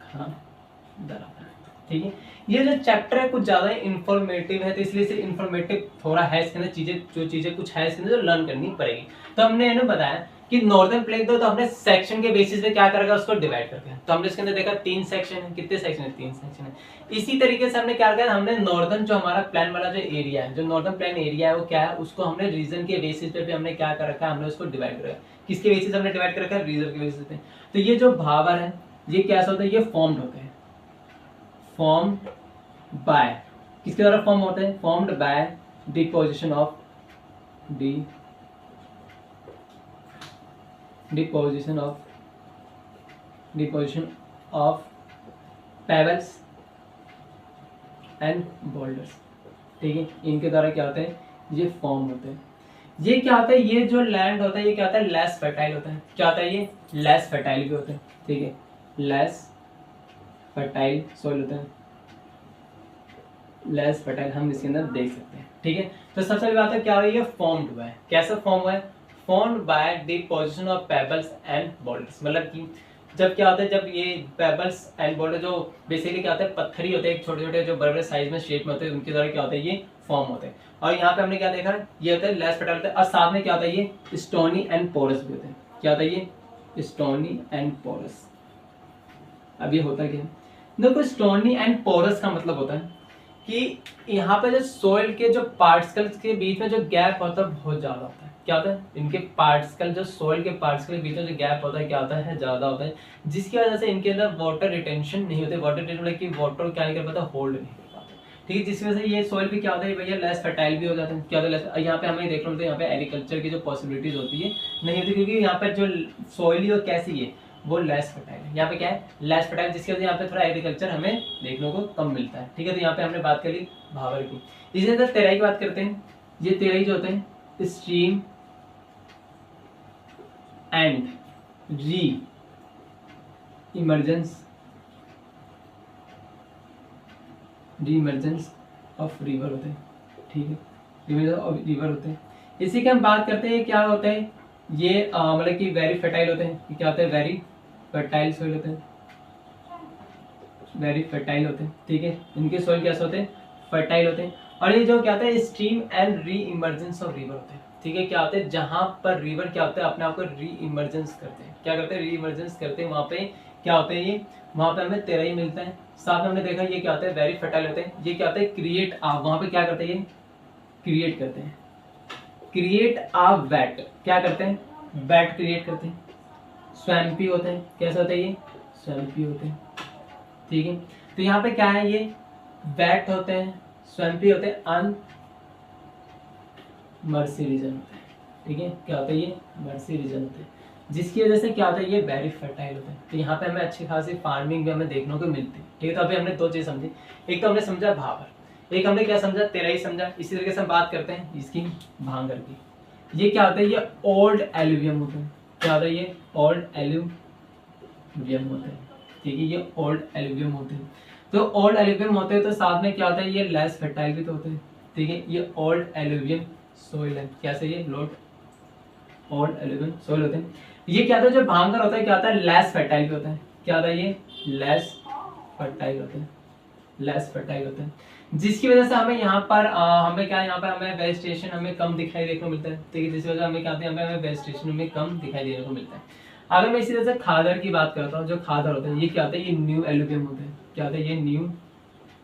खादर आता है, ठीक है। ये जो चैप्टर है कुछ ज्यादा इंफॉर्मेटिव है, तो इसलिए से इंफॉर्मेटिव थोड़ा है इसके अंदर, चीजें कुछ है इसके अंदर जो लर्न करनी पड़ेगी। तो हमने इन्हें बताया कि नॉर्दर्न प्लेन तो हमने सेक्शन के बेसिस पे क्या करेगा, उसको डिवाइड करके। तो हमने इसके अंदर देखा 3 सेक्शन है। कितने सेक्शन है, 3 सेक्शन है। इसी तरीके से हमने क्या किया, हमने नॉर्दर्न जो हमारा प्लान वाला जो एरिया है, जो नॉर्दर्न प्लान एरिया है वो क्या है, उसको हमने रीजन के बेसिस पे भी हमने क्या कर रखा है, हमने उसको डिवाइड कर रखा है। किसके बेसिस हमने डिवाइड कर रखा है, रीजन के बेसिस पे। तो ये जो भावर है ये कैसा होता है, ये फॉर्म्ड होते हैं, फॉर्म बाय, किसके द्वारा फॉर्म होते हैं, formed by deposition of deposition of pebbles and boulders, ठीक है, इनके द्वारा क्या होते हैं, ये फॉर्म होते हैं। ये क्या होता है, ये जो लैंड होता है ये क्या होता है, लेस फर्टाइल होता है। क्या होता है, ये लेस फर्टाइल भी होता है, ठीक है, लेस फर्टाइल सॉइल होता है, लेस फर्टाइल हम इसके अंदर देख सकते हैं, ठीक है। तो सबसे पहली बात है क्या हुआ, ये फॉर्म्ड हुआ है, कैसे फॉर्म हुआ है, formed by deposition of pebbles and boulders, मतलब कि जब क्या होता है, जब ये पेबल्स एंड बोल्डर जो बेसिकली क्या होता है, पत्थरी होते हैं, छोटे छोटे जो बड़े बड़े साइज में शेप में होते हैं, उनके द्वारा क्या होता है, ये फॉर्म होते हैं। और यहाँ पे हमने क्या देखा, ये होता है लेस फर्टाइल होता है, और साथ में क्या होता है, ये स्टोनी एंड पोरस भी होते हैं। क्या होता है, ये स्टोनी एंड पोरस। अब ये होता क्या है, देखो स्टोनी एंड पोरस का मतलब होता है कि यहाँ पे जो सोइल के जो पार्टिकल्स के बीच में जो गैप होता है बहुत ज्यादा होता है। क्या होता है, इनके पार्टिकल जो सोइल के पार्टिकल के बीच में जो गैप होता है क्या होता है, ज्यादा होता है, जिसकी वजह से इनके अंदर वाटर रिटेंशन नहीं होती। वाटर रिटेंशन मतलब कि वाटर क्या नहीं कर पाता, होल्ड नहीं कर पाता, ठीक है, जिसकी वजह से ये सोइल भी क्या होता है भैया, लेस फर्टाइल भी हो जाता है। क्या होता है, यहाँ पे हमें देख लो, यहाँ पे एग्रीकल्चर की जो पॉसिबिलिटीज होती है नहीं होती, क्योंकि यहाँ पर जो सोइल है कैसी है, वो लेस फर्टाइल है। यहाँ पे क्या है, लेस फर्टाइल, जिसकी वजह से यहाँ पे थोड़ा एग्रीकल्चर हमें देखने को कम मिलता है, ठीक है। तो यहाँ पे हमने बात करी भावर की। इसी तरह तेराई की बात करते हैं। ये तेराई जो होते हैं, stream and re emergence of river होते हैं, ठीक है, रिवर होते हैं। इसी की हम बात करते हैं, क्या होते हैं ये, मतलब कि वेरी फर्टाइल होते हैं। क्या होते हैं, वेरी फर्टाइल सोइल होते हैं, वेरी फर्टाइल होते हैं, ठीक है, इनके सोइल कैसे होते हैं, फर्टाइल होते हैं। और ये जो क्या होता है, stream and re emergence of river होते हैं, ठीक है। क्या होते हैं, जहां पर रिवर क्या होता है, अपने आप को री इमर्जेंस करते हैं। क्या करते हैं, री इमर्जेंस करते हैं, वहां पे क्या होते हैं, ये वहां पे हमें तेराई मिलता है। साथ में हमने देखा ये क्या होता है, वेरी फर्टाइल होते हैं। ये क्या होता है, क्रिएट आ, वहां पे क्या करते हैं, ये क्रिएट करते हैं, क्रिएट आ वेट, क्या करते हैं, वेट क्रिएट करते हैं। स्वैम्पी होते हैं, कैसे होते हैं, ये स्वैम्पी होते हैं, ठीक है। तो यहाँ पे क्या है, ये वेट होते हैं, स्वैम्पी होते हैं, अनमर्सी रीजन होते हैं, ठीक है। क्या होता है, ये मर्सी रीजन होते हैं, जिसकी वजह से क्या होता है, ये वेरी फर्टाइल होते हैं। तो यहाँ पे हमें अच्छी खासी फार्मिंग भी हमें देखने को मिलती है, ठीक है। तो अभी हमने दो चीज समझी, एक तो हमने समझा भावर, एक हमने क्या समझा, तेराई समझा। इसी तरीके से हम बात करते हैं इसकी भांगर की। ये क्या होता है, ये ओल्ड एल्यूवियम होते हैं। क्या होता है, ये ओल्ड एल्यूवियम होते हैं, ठीक है, ये ओल्ड एल्यूवियम होते हैं। तो ओल्ड एल्यूवियम होते हैं, तो साथ में क्या होता है, ये लेस फर्टाइल भी तो होते हैं, ठीक है। ये ओल्ड एल्यूवियम सोइल है, कैसे, ये ओल्ड एल्यूवियम सोइल होते हैं। ये क्या होता है, जो भांगर होता है क्या होता है, लेस फर्टाइल भी होता है। क्या होता है, ये लेस फर्टाइल होते हैं, लेस फर्टाइल होते हैं, जिसकी वजह से हमें यहाँ पर हमें क्या, यहाँ पर हमें वेजिटेशन हमें कम दिखाई देखने को मिलता है, ठीक है, जिसकी वजह से हमें क्या होता है, हमें वेजिटेशन में कम दिखाई देने को मिलता है। अगर मैं इसी तरह से खादर की बात करता हूँ, जो खादर होते हैं ये क्या होता है, ये न्यू एल्यूवियम होते हैं। क्या होता है, ये न्यू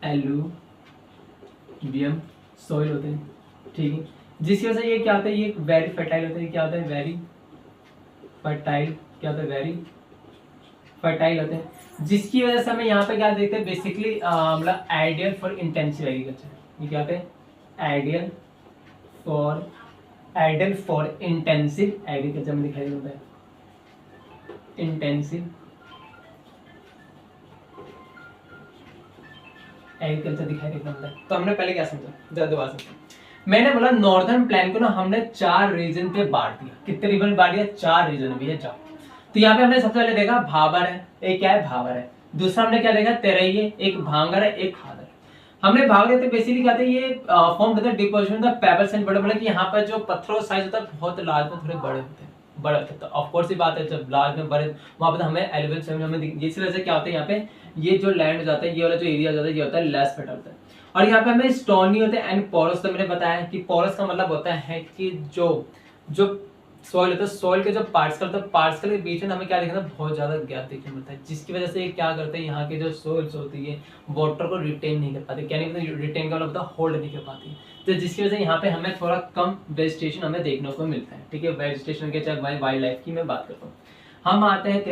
एल्यूवियम सोइल होते हैं, ठीक है, जिसकी वजह से ये क्या होता है, ये वेरी फर्टाइल होते हैं। क्या होता है, वेरी फर्टाइल, क्या होता है, वेरी फर्टाइल होते हैं, जिसकी वजह से हमें यहाँ पे क्या देखते हैं, बेसिकली मतलब आइडियल फॉर इंटेंसिव एग्रीकल्चर। ये क्या होते हैं, आइडियल फॉर इंटेंसिव एग्रीकल्चर में दिखाई देता है, इंटेंसिव एग्रीकल्चर दिखाई देता है। तो हमने पहले क्या समझा, दोबारा समझा। मैंने बोला नॉर्दर्न प्लेन को ना हमने 4 रीजन पे बांट दिया। कितने रीजन बांट दिया, 4 रीजन भी है, जाओ। तो यहाँ पे हमने सबसे पहले देखा भाबर है, एक क्या है, भाबर है। दूसरा हमने क्या देखा, तेरई है, एक भांगर है, एक खादर। हमने भांगर तो बेसिकली कहते हैं ये फॉर्म करते हैं डिपोजिशन ऑफ पेबल्स एंड बड़े, मतलब कि यहाँ पर जो पत्थरों साइज होता है बहुत लार्ज में थोड़े बड़े होते हैं, बड़े होते हैं। तो ऑफ कोर्स ये बात है, जब लार्ज में बड़े वहां पर हमें एलिवेट से हमें इस वजह से क्या होता है, यहाँ पे ये जो लैंड हो जाता है, ये वाला जो एरिया हो जाता है, ये होता है लेस फर्टाइल होता है। और यहाँ पे हमें स्टोनी होते हैं एंड पोरस। तो मैंने बताया कि पोरस का मतलब होता है कि जो सॉइल होता है, सॉइल के जो पार्टिकल होता है, पार्टिकल के बीच में हमें क्या देखना, बहुत ज्यादा गैप देखने मिलता है, जिसकी वजह से ये क्या करते हैं, यहाँ के जो सॉइल्स होती है वाटर को रिटेन नहीं कर पाते। क्या नहीं करते, रिटेन का मतलब होता है होल्ड नहीं कर पाती। तो जिसकी वजह से यहाँ पे हमें थोड़ा कम वेजिटेशन हमें देखने को मिलता है, ठीक है। वेजिटेशन के चाहे वाइल्ड लाइफ की मैं बात करता हूँ। हम आते हैं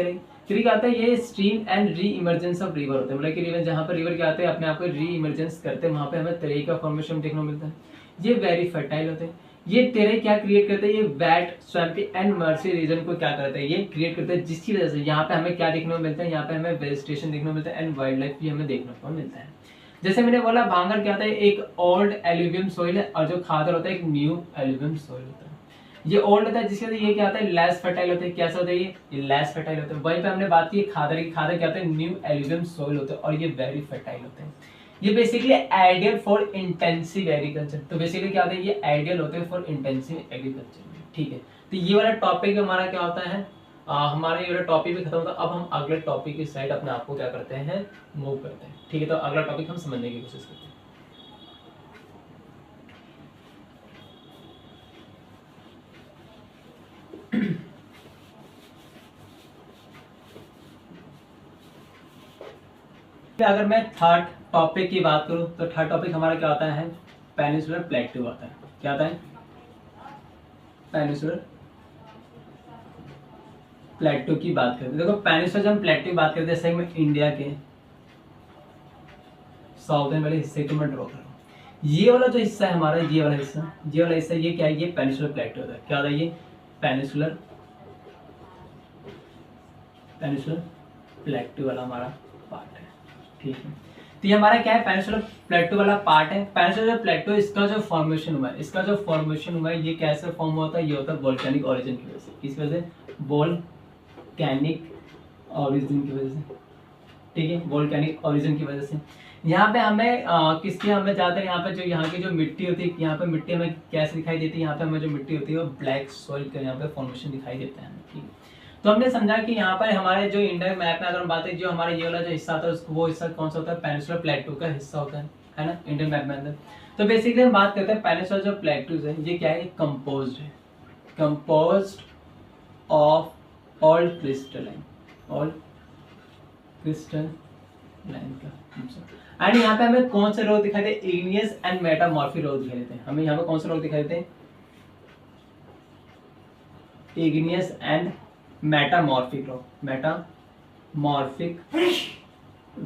फिर क्या आता है, ये stream and re emergence of river होते हैं, मतलब कि रिवर जहाँ पर रिवर क्या आते हैं अपने आप को री इमरजेंस करते हैं, वहाँ पे हमें तेरे का फॉर्मेशन देखने को मिलता है। ये वेरी फर्टाइल होते हैं। ये तेरे क्या क्रिएट करते हैं, ये wet swampy and marshy region को क्या करते हैं, ये क्रिएट करते हैं, जिसकी वजह से यहाँ पे हमें क्या देखने को मिलता है, यहाँ पे हमें वेजिटेशन देखने को मिलता है एंड वाइल्ड लाइफ भी हमें देखने को मिलता है। जैसे मैंने बोला भांगर क्या होता है, एक ओल्ड एल्यूवियम सॉइल है, और जो खादर होता है एक न्यू एल्यूवियम सॉइल होता है। ये ओल्ड होता है जिसके वजह ये क्या होता है, लेस फर्टाइल होता है। कैसा होता है ये लेस फर्टाइल होता है। वहीं पे हमने बात की खादर की, खादर क्या होता है, न्यू एल्यूवियम सॉइल होता है, और ये वेरी फर्टाइल होते हैं। ये basically ideal for intensive agriculture. तो बेसिकली क्या होता है, ये आइडियल होते हैं फॉर इंटेंसिव एग्रीकल्चर। ठीक है, तो ये वाला टॉपिक हमारा क्या होता है, हमारा ये वाला टॉपिक भी खत्म होता है। अब हम अगले टॉपिक की साइड अपने आप को क्या करते हैं, मूव करते हैं। ठीक है, तो अगला टॉपिक हम समझने की कोशिश करते हैं। अगर मैं थर्ड टॉपिक की बात करूं तो थर्ड टॉपिक हमारा क्या होता है, पेनिनसुलर प्लेटू आता है। क्या आता है, पेनिनसुलर प्लेटू की बात करते हैं। देखो पेनिनसुलर जब हम प्लेटू की बात करते हैं, जैसे मैं इंडिया के साउथर्न वाले हिस्से को मैं ड्रॉ कर रहा हूँ। ये वाला जो हिस्सा है हमारा, ये वाला हिस्सा ये क्या है, ये पेनिनसुलर प्लेटू होता है। क्या होता है ये, पेनिनसुलर प्लेटू वाला हमारा पार्ट है। ठीक है, तो ये हमारा क्या है, पेनिनसुलर प्लेटू वाला पार्ट है। पेनिनसुलर प्लेटू, इसका जो फॉर्मेशन हुआ है, ये कैसे फॉर्म होता है, ये होता है वोल्केनिक ओरिजिन की वजह से। किस वजह से, वोल्केनिक ओरिजिन की वजह से। ठीक है, वोल्केनिक ओरिजिन की वजह से। यहाँ पे हमें किसके हमें ज़्यादातर यहाँ पे जो यहाँ की जो मिट्टी होती है, यहाँ पे मिट्टी हमें कैसे दिखाई देती है, यहाँ पे हमें जो मिट्टी होती है वो ब्लैक सॉइल का यहाँ पे फॉर्मेशन दिखाई देता है। ठीक है, तो हमने समझा कि यहाँ पर हमारे जो इंडिया मैप में अगर हम बात करें, जो हमारे ये वाला जो हिस्सा होता है वो हिस्सा कौन सा होता है, पेनिनसुलर प्लेटू का हिस्सा होता है ना, इंडियन मैप में अंदर। तो बेसिकली हम बात करते हैं पेनिनसुलर जो प्लेटूज है, ये क्या है, कंपोज्ड है, कंपोज्ड ऑफ ऑल क्रिस्टलाइन का। एंड यहाँ पे हमें कौन से रोग दिखाई देते हैं, इग्नियस एंड मेटामॉर्फिक रोग दिखाई देते हैं। हमें यहाँ पे कौन से रोग दिखाई देते हैं, इग्नियस एंड मेटामॉर्फिक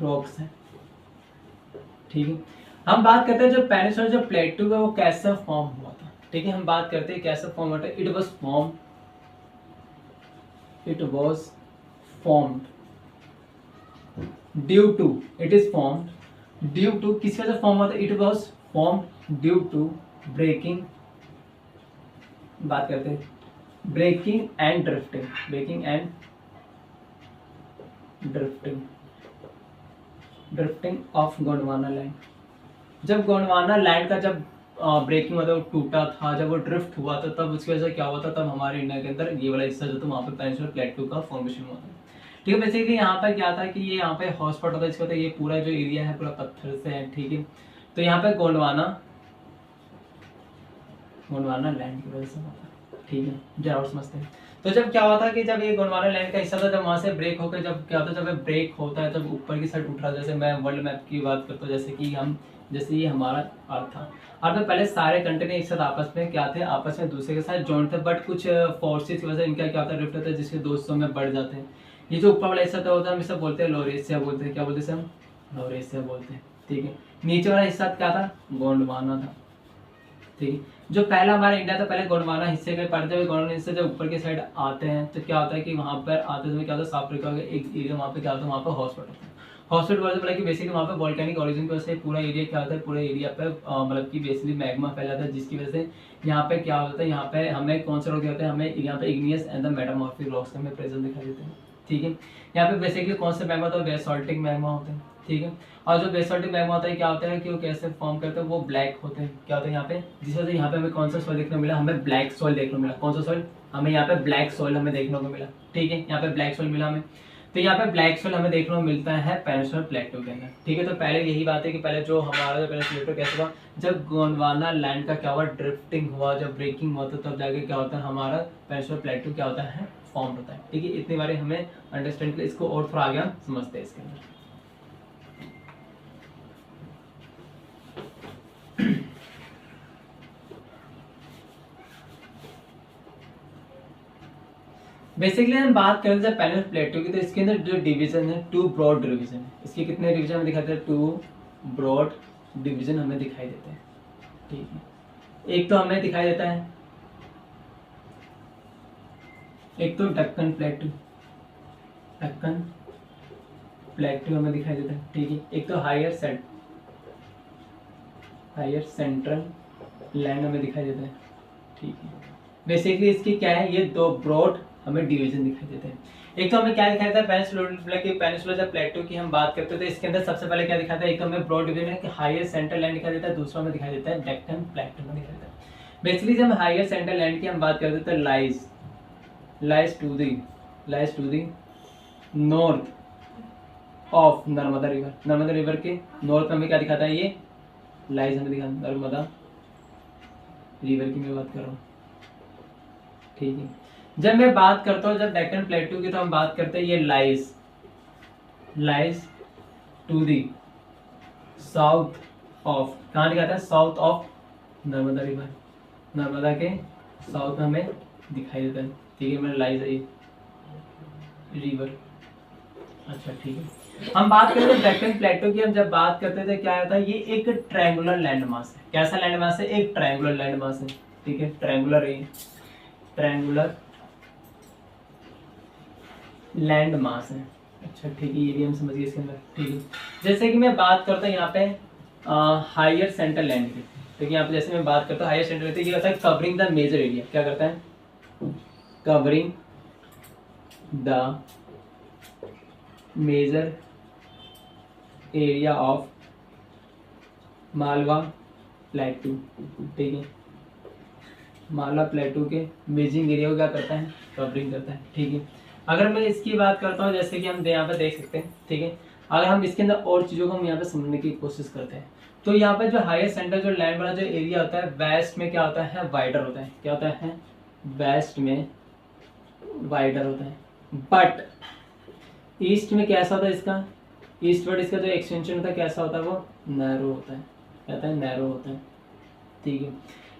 रॉक्स हैं। ठीक है, हम बात करते हैं जो पेनिनसुलर जो प्लेटू है वो कैसे फॉर्म हुआ था। ठीक है, हम बात करते हैं कैसे फॉर्म होता है। It was formed due to किस वजह से फॉर्म होता है, it was formed due to breaking, बात करते हैं breaking and drifting of Gondwana land. जब गोंडवाना लैंड का जब ब्रेकिंग हुआ था, वो टूटा था, जब वो ड्रिफ्ट हुआ था, तब उसकी वजह से क्या हुआ था, तब हमारे इंडिया के अंदर ये वाला हिस्सा जो था वहाँ पे पेनिनसुलर प्लेटू का फॉर्मेशन हुआ था। ठीक है, बेसिकली यहाँ पर क्या था कि ये यहाँ पे हॉटस्पॉट होता है, इसका ये पूरा जो एरिया है पूरा पत्थर से है। ठीक है, तो यहाँ पे गोंडवाना लैंड की वजह से हुआ था। ठीक है, जरा और समझते हैं। तो जब क्या हुआ था कि जब ये गोंडवाना लैंड का हिस्सा था, जब वहाँ से ब्रेक होकर जब क्या होता है, जब ब्रेक होता है तब ऊपर की साइड उठ रहा है। जैसे मैं वर्ल्ड मैप की बात करता हूँ, जैसे ये हमारा अर्थ था, अर्थ में पहले सारे कंट्री एक साथ आपस में क्या थे, आपस में दूसरे के साथ जॉइंट थे, बट कुछ फोर्सेस की वजह से इनका क्या होता है, रिफ्ट होता है, जिसके दोस्तों में बढ़ जाते हैं। ये जो ऊपर वाला हिस्सा होता है हम इसे बोलते हैं लोरेशिया बोलते हैं। क्या बोलते हैं हम, लोरेशिया बोलते हैं। ठीक है, नीचे वाला हिस्सा क्या था, गोंडवाना था। ठीक है, जो पहला हमारा इंडिया था, पहले गोंडवाना हिस्से के पड़ते हुए गोंडवाना हिस्से जब ऊपर की साइड आते हैं तो क्या होता है कि वहाँ पर आते समय क्या होता है, साफ अफ्रीका का एक एरिया वहाँ पे क्या होता है, वहाँ पर हॉस्पिटल होता है। हॉस्पिटल बोला कि बेसिकली वहाँ पे वोल्केनिक ओरिजिन की वजह से पूरा एरिया क्या होता है, पूरे एरिया पे मतलब कि बेसिकली मैग्मा फैला था, जिसकी वजह से यहाँ पे क्या होता है, यहाँ पे हमें कौन से रोग होते हैं, हमें यहाँ पे igneous and the metamorphic rocks हमें प्रेजेंट दिखाई देते हैं। ठीक है, यहाँ पे बेसिकली कौन से मैग्मा होता है, बेसाल्टिक मैग्मा होते हैं। ठीक है, और जो बेसाल्टिक मैग्मा होता है क्या होता है कि वो कैसे फॉर्म करते हैं, वो ब्लैक होते हैं। क्या होता है यहाँ पे, जिस वजह से यहाँ पे हमें कौन सा सॉइल देखने को मिला, हमें ब्लैक सॉइल देखने को मिला। कौन सा सॉइल, हमें यहाँ पे ब्लैक सॉइल हमें देखने को मिला। ठीक है, यहाँ पे ब्लैक सॉइल मिला हमें। तो यहाँ पे ब्लैक सॉइल हमें देखने को मिलता है पेनिनसुलर प्लेटू के अंदर। ठीक है, तो पहले यही बात है कि पहले जो हमारा जो पेनिनसुलर प्लेटू कैसे हुआ, जब गोंडवाना लैंड का क्या हुआ, ड्रिफ्टिंग हुआ, जब ब्रेकिंग हुआ, तब जाके क्या होता है, हमारा पेनिनसुलर प्लेटू क्या होता है, फॉर्म होता है। ठीक है, इतनी बारी हमें अंडरस्टैंड कर, इसको और थोड़ा आगे हम समझते हैं इसके अंदर। बेसिकली हम बात करें जब पैलेस प्लेटो की, तो इसके अंदर जो डिवीजन है, 2 ब्रॉड डिवीजन है। इसके कितने डिवीजन हमें दिखाते हैं? 2 ब्रॉड डिवीजन हमें दिखाई देते हैं, ठीक है। एक तो हमें दिखाई देता है, एक तो डक्कन प्लेटू, डक्कन प्लेटू हमें दिखाई देता है, ठीक है। एक तो हायर सेंट्रल लैंड हमें दिखाई देता है, ठीक है। बेसिकली इसकी क्या है, ये 2 ब्रॉड हमें डिवीजन दिखाई देते हैं। एक तो हमें क्या दिखाई देता है, पेनिनसुला प्लेटो की हम बात करते हैं तो इसके अंदर सबसे पहले क्या दिखाता है, एक हमें ब्रॉड डिवीजन है कि हायर सेंट्रल लैंड दिखाई देता है, दूसरा हमें दिखाई देता है डेक्कन प्लेटो में दिखाई देता है। बेसिकली जब हम हायर सेंट्रल लैंड की हम बात करते हैं तो lies to the north of Narmada river. Narmada river के नॉर्थ में हमें क्या दिखाता है, ये लाइज हमें दिखाता है, नर्मदा रिवर की मैं बात कर रहा हूँ, ठीक है। जब मैं बात करता हूँ जब डेक्कन प्लेटू की, तो हम बात करते हैं ये lies to the south of, कहाँ दिखाता है, south of Narmada river, Narmada के साउथ में हमें दिखाई देता है, ठीक है। मेरा लाइज है रिवर, अच्छा ठीक है। हम बात करते हैं डेक्कन प्लेटो की, हम जब बात करते थे क्या होता है, ये एक ट्रायंगुलर लैंड मास है। कैसा लैंड मास है? एक ट्रायंगुलर लैंड मास है, ठीक है। ट्रायंगुलर लैंड मास है, अच्छा ठीक है, ये भी हम समझ गए इसके अंदर, ठीक है। जैसे कि मैं बात करता हूँ यहाँ पे हायर सेंट्रल लैंड की, ठीक है। यहाँ पे जैसे मैं बात करता हूँ हायर सेंट्रल लैंड, ये होता है कवरिंग द मेजर एरिया, क्या करता है, covering the major area of Malwa plateau, ठीक है। मालवा प्लेटू के मेजिंग एरिया को क्या करता है, कवरिंग करता है, ठीक है। अगर मैं इसकी बात करता हूँ, जैसे कि हम यहाँ पे देख सकते हैं, ठीक है। अगर हम इसके अंदर और चीज़ों को हम यहाँ पे समझने की कोशिश करते हैं, तो यहाँ पे जो हायर सेंट्रल जो लैंड वाला जो एरिया होता है, वेस्ट में क्या होता है, वाइडर होता है, क्या होता है, वेस्ट में वाइडर होता है। बट ईस्ट में कैसा होता है, इसका ईस्टवर्ड इसका जो एक्सटेंशन होता है कैसा होता है, वो नैरो होता है, कहता है नैरो होता है, ठीक है।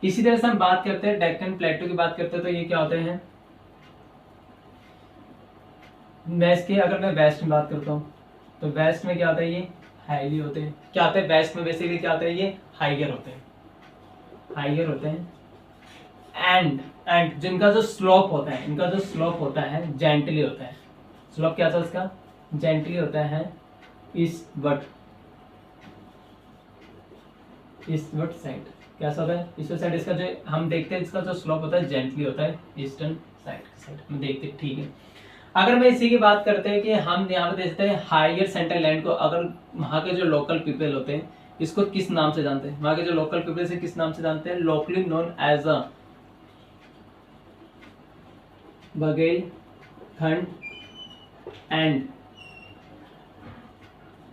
इसी तरह से हम बात करते हैं डेक्कन प्लेटो की बात करते हैं, तो ये क्या होते हैं, मैं इसके अगर मैं वेस्ट में बात करता हूँ तो वेस्ट में क्या होता है, ये हाईली होते हैं, क्या होता है वेस्ट में, बेसिकली क्या होता है, ये हाइगर होते हैं, एंड जिनका जो स्लोप होता है, इनका जो स्लोप होता है जेंटली होता है। स्लोप क्या होता है इसका, जेंटली होता है, ईस्टवर्ड साइड कैसा होता है, ईस्टर्न साइड। इसका जो हम देखते हैं इसका जो स्लोप होता है जेंटली होता है, ईस्टर्न साइड हम देखते हैं, ठीक है। अगर मैं इसी की बात करते हैं कि हम यहाँ पे देखते हैं हायर सेंट्रल लैंड को, अगर वहाँ के जो लोकल पीपल होते हैं इसको किस नाम से जानते हैं, वहाँ के जो लोकल पीपल से किस नाम से जानते हैं, locally known as a Baghelkhand and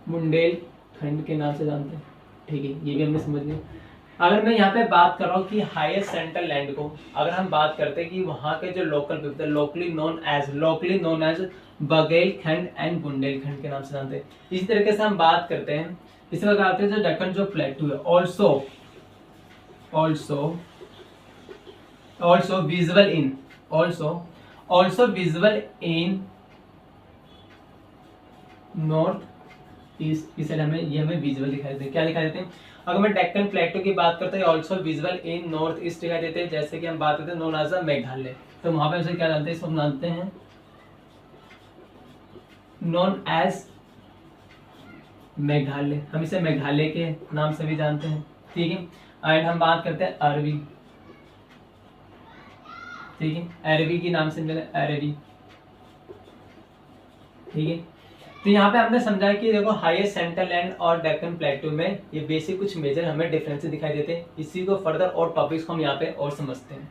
Bundelkhand के नाम से जानते हैं, ठीक है। ये भी हमने समझ लिया। अगर मैं यहाँ पे बात कर रहा हूँ कि हायर सेंट्रल लैंड को अगर हम बात करते हैं कि वहाँ के जो local people locally known as Baghelkhand and Bundelkhand के नाम से जानते हैं। इसी तरीके से हम बात करते हैं, इसी प्रकार से जो डेक्कन जो प्लेटू है also visible in north east की साइड, हमें विजुअल दिखाई देते हैं, क्या दिखाई देते हैं। अगर मैं डेक्कन प्लेटो की बात करते हैं ऑल्सो विजुअल इन नॉर्थ ईस्ट दिखाई देते हैं, जैसे कि हम बात करते हैं नॉन एज अ मेघालय, तो वहां पे उसे क्या जानते हैं, इसको हम जानते हैं नॉन एज मेघालय, हम इसे मेघालय के नाम से भी जानते हैं, ठीक है। एंड हम बात करते हैं अरवी, ठीक है, अरवी के नाम से मिले अरवी, ठीक है। तो यहाँ पे हमने समझा कि देखो हायर सेंट्रल लैंड और डेक्कन प्लेटू में ये बेसिक कुछ मेजर हमें डिफरेंस दिखाई देते हैं। इसी को फर्दर और टॉपिक्स को हम यहाँ पे और समझते हैं।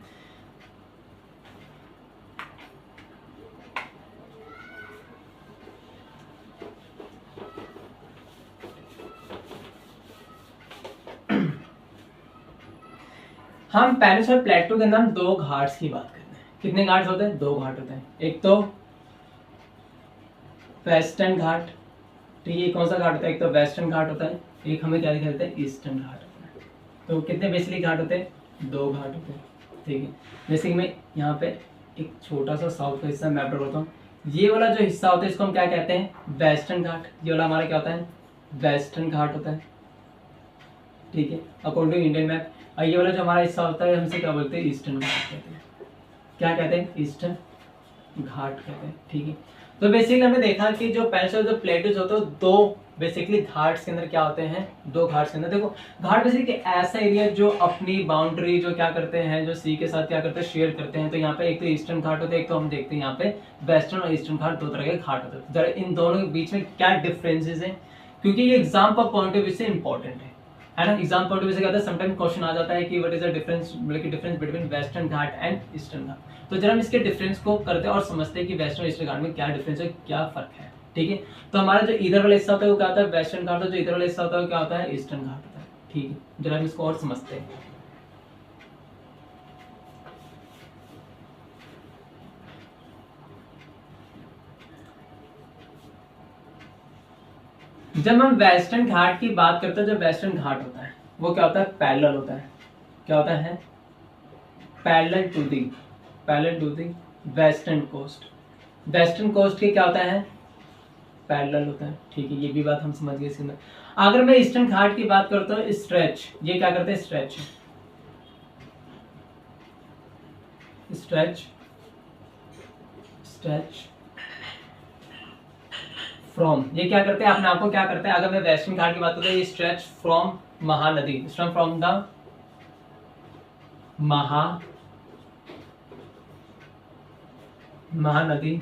हम पेनिनसुला प्लेटू के अंदर हम 2 घाट्स की बात करते हैं। कितने घाट्स होते हैं, 2 घाट होते हैं। एक तो वेस्टर्न घाट, ठीक है, कौन सा घाट होता है, एक तो वेस्टर्न घाट होता है, एक हमें क्या दिखाई देता है, ईस्टर्न घाट होता है। तो कितने बेसिकली घाट होते हैं, 2 घाट होते हैं, ठीक है। जैसे कि मैं यहाँ पे एक छोटा सा साउथ का हिस्सा मैप ड्रॉ करता हूँ। ये वाला जो हिस्सा होता है इसको हम क्या कहते हैं, वेस्टर्न घाट। ये वाला हमारा क्या होता है, वेस्टर्न घाट होता है, ठीक है, अकॉर्डिंग टू इंडियन मैप। और ये वाला जो हमारा हिस्सा होता है हमसे क्या बोलते हैं, ईस्टर्न घाट कहते हैं। क्या कहते हैं, ईस्टर्न घाट कहते हैं, ठीक है। तो बेसिकली हमने देखा कि जो पेनिनसुला जो प्लेटूज होते हैं दो बेसिकली घाट्स के अंदर क्या होते हैं, दो घाट्स के अंदर। देखो घाट बेसिकली ऐसा एरिया जो अपनी बाउंड्री जो क्या करते हैं, जो सी के साथ क्या करते हैं, शेयर करते हैं। तो यहाँ पे एक तो ईस्टर्न घाट होते हैं, एक तो हम देखते हैं यहाँ पे वेस्टर्न और ईस्टर्न घाट, दो तरह के घाट होते हैं। जरा इन दोनों के बीच में क्या डिफरेंसेस हैं, क्योंकि ये एग्जाम का पॉइंट ऑफ व्यू से इंपॉर्टेंट है ना। एग्जाम पॉइंट ऑफ व्यू से क्या होता है, समटाइम क्वेश्चन आ जाता है कि व्हाट इज द डिफरेंस, मतलब कि difference between western Ghat and eastern Ghat. तो जरा हम इसके डिफरेंस को करते हैं और समझते हैं कि वेस्टर्न और ईस्टर्न घाट में क्या डिफरेंस है, क्या फर्क है, ठीक है। तो हमारा जो इधर वाला हिस्सा होता है वो क्या होता है, वेस्टर्न घाट, जो इधर वाला हिस्सा होता है वो क्या होता है, ईस्टर्न घाट होता है, ठीक है। जरा हम इसको और समझते हैं। जब हम वेस्टर्न घाट की बात करते हैं, जो वेस्टर्न घाट होता है वो क्या होता है, पैरेलल होता है। क्या होता है, parallel to the western coast. Western coast के क्या होता है, पैरेलल होता है, ठीक है। ये भी बात हम समझ गए इसके अंदर। अगर मैं ईस्टर्न घाट की बात करता हूँ, स्ट्रेच, ये क्या करते हैं, स्ट्रेच फ्रॉम, ये क्या करते हैं, अपने आप को क्या करते हैं। अगर मैं वेस्टर्न घाट की बात करता हूँ, ये stretch from Mahanadi, from the Mahanadi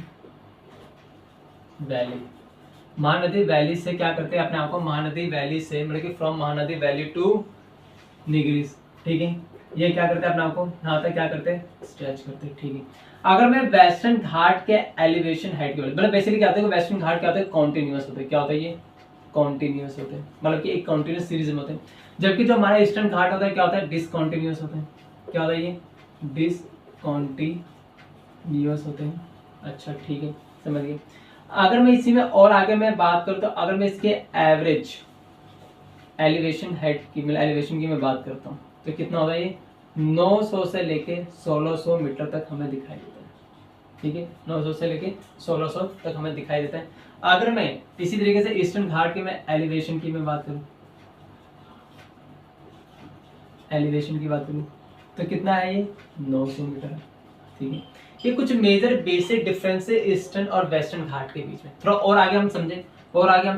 valley. Mahanadi valley से क्या करते हैं अपने आप को, महानदी वैली से मतलब कि फ्रॉम महानदी वैली टू निग्रीज, ठीक है। ये क्या करते हैं अपने आप को यहाँ तक क्या करते हैं, स्ट्रेच करते हैं, ठीक है। अगर मैं वेस्टर्न घाट के एलिवेशन हाइट की मतलब बेसिकली क्या होता है, वेस्टर्न घाट क्या होता है, कॉन्टिन्यूअस होते हैं। क्या होता है, ये कॉन्टिन्यूअस होते हैं, मतलब कि एक कॉन्टिन्यूअस सीरीज में होते हैं। जबकि जो हमारा ईस्टर्न घाट होता है क्या होता है, डिसकॉन्टिन्यूअस होते हैं। क्या होता है, ये डिसकॉन्टिन्यूअस होते हैं, अच्छा ठीक है, समझ गए। अगर मैं इसी में और आगे मैं बात करूँ तो अगर मैं इसके एवरेज एलिवेशन हाइट की मतलब एलिवेशन की मैं बात करता हूँ तो कितना होगा, ये 900 से लेके 1600 मीटर तक हमें दिखाई देता है, ठीक है। 900 से लेके 1600 तक हमें दिखाई देता है। अगर मैं इसी तरीके से ईस्टर्न घाट की मैं एलिवेशन की मैं बात करूँ, तो कितना है, ये 900 मीटर है, ठीक है। ये कुछ मेजर बेसिक डिफरेंस है ईस्टर्न और वेस्टर्न घाट के बीच में। थोड़ा और आगे हम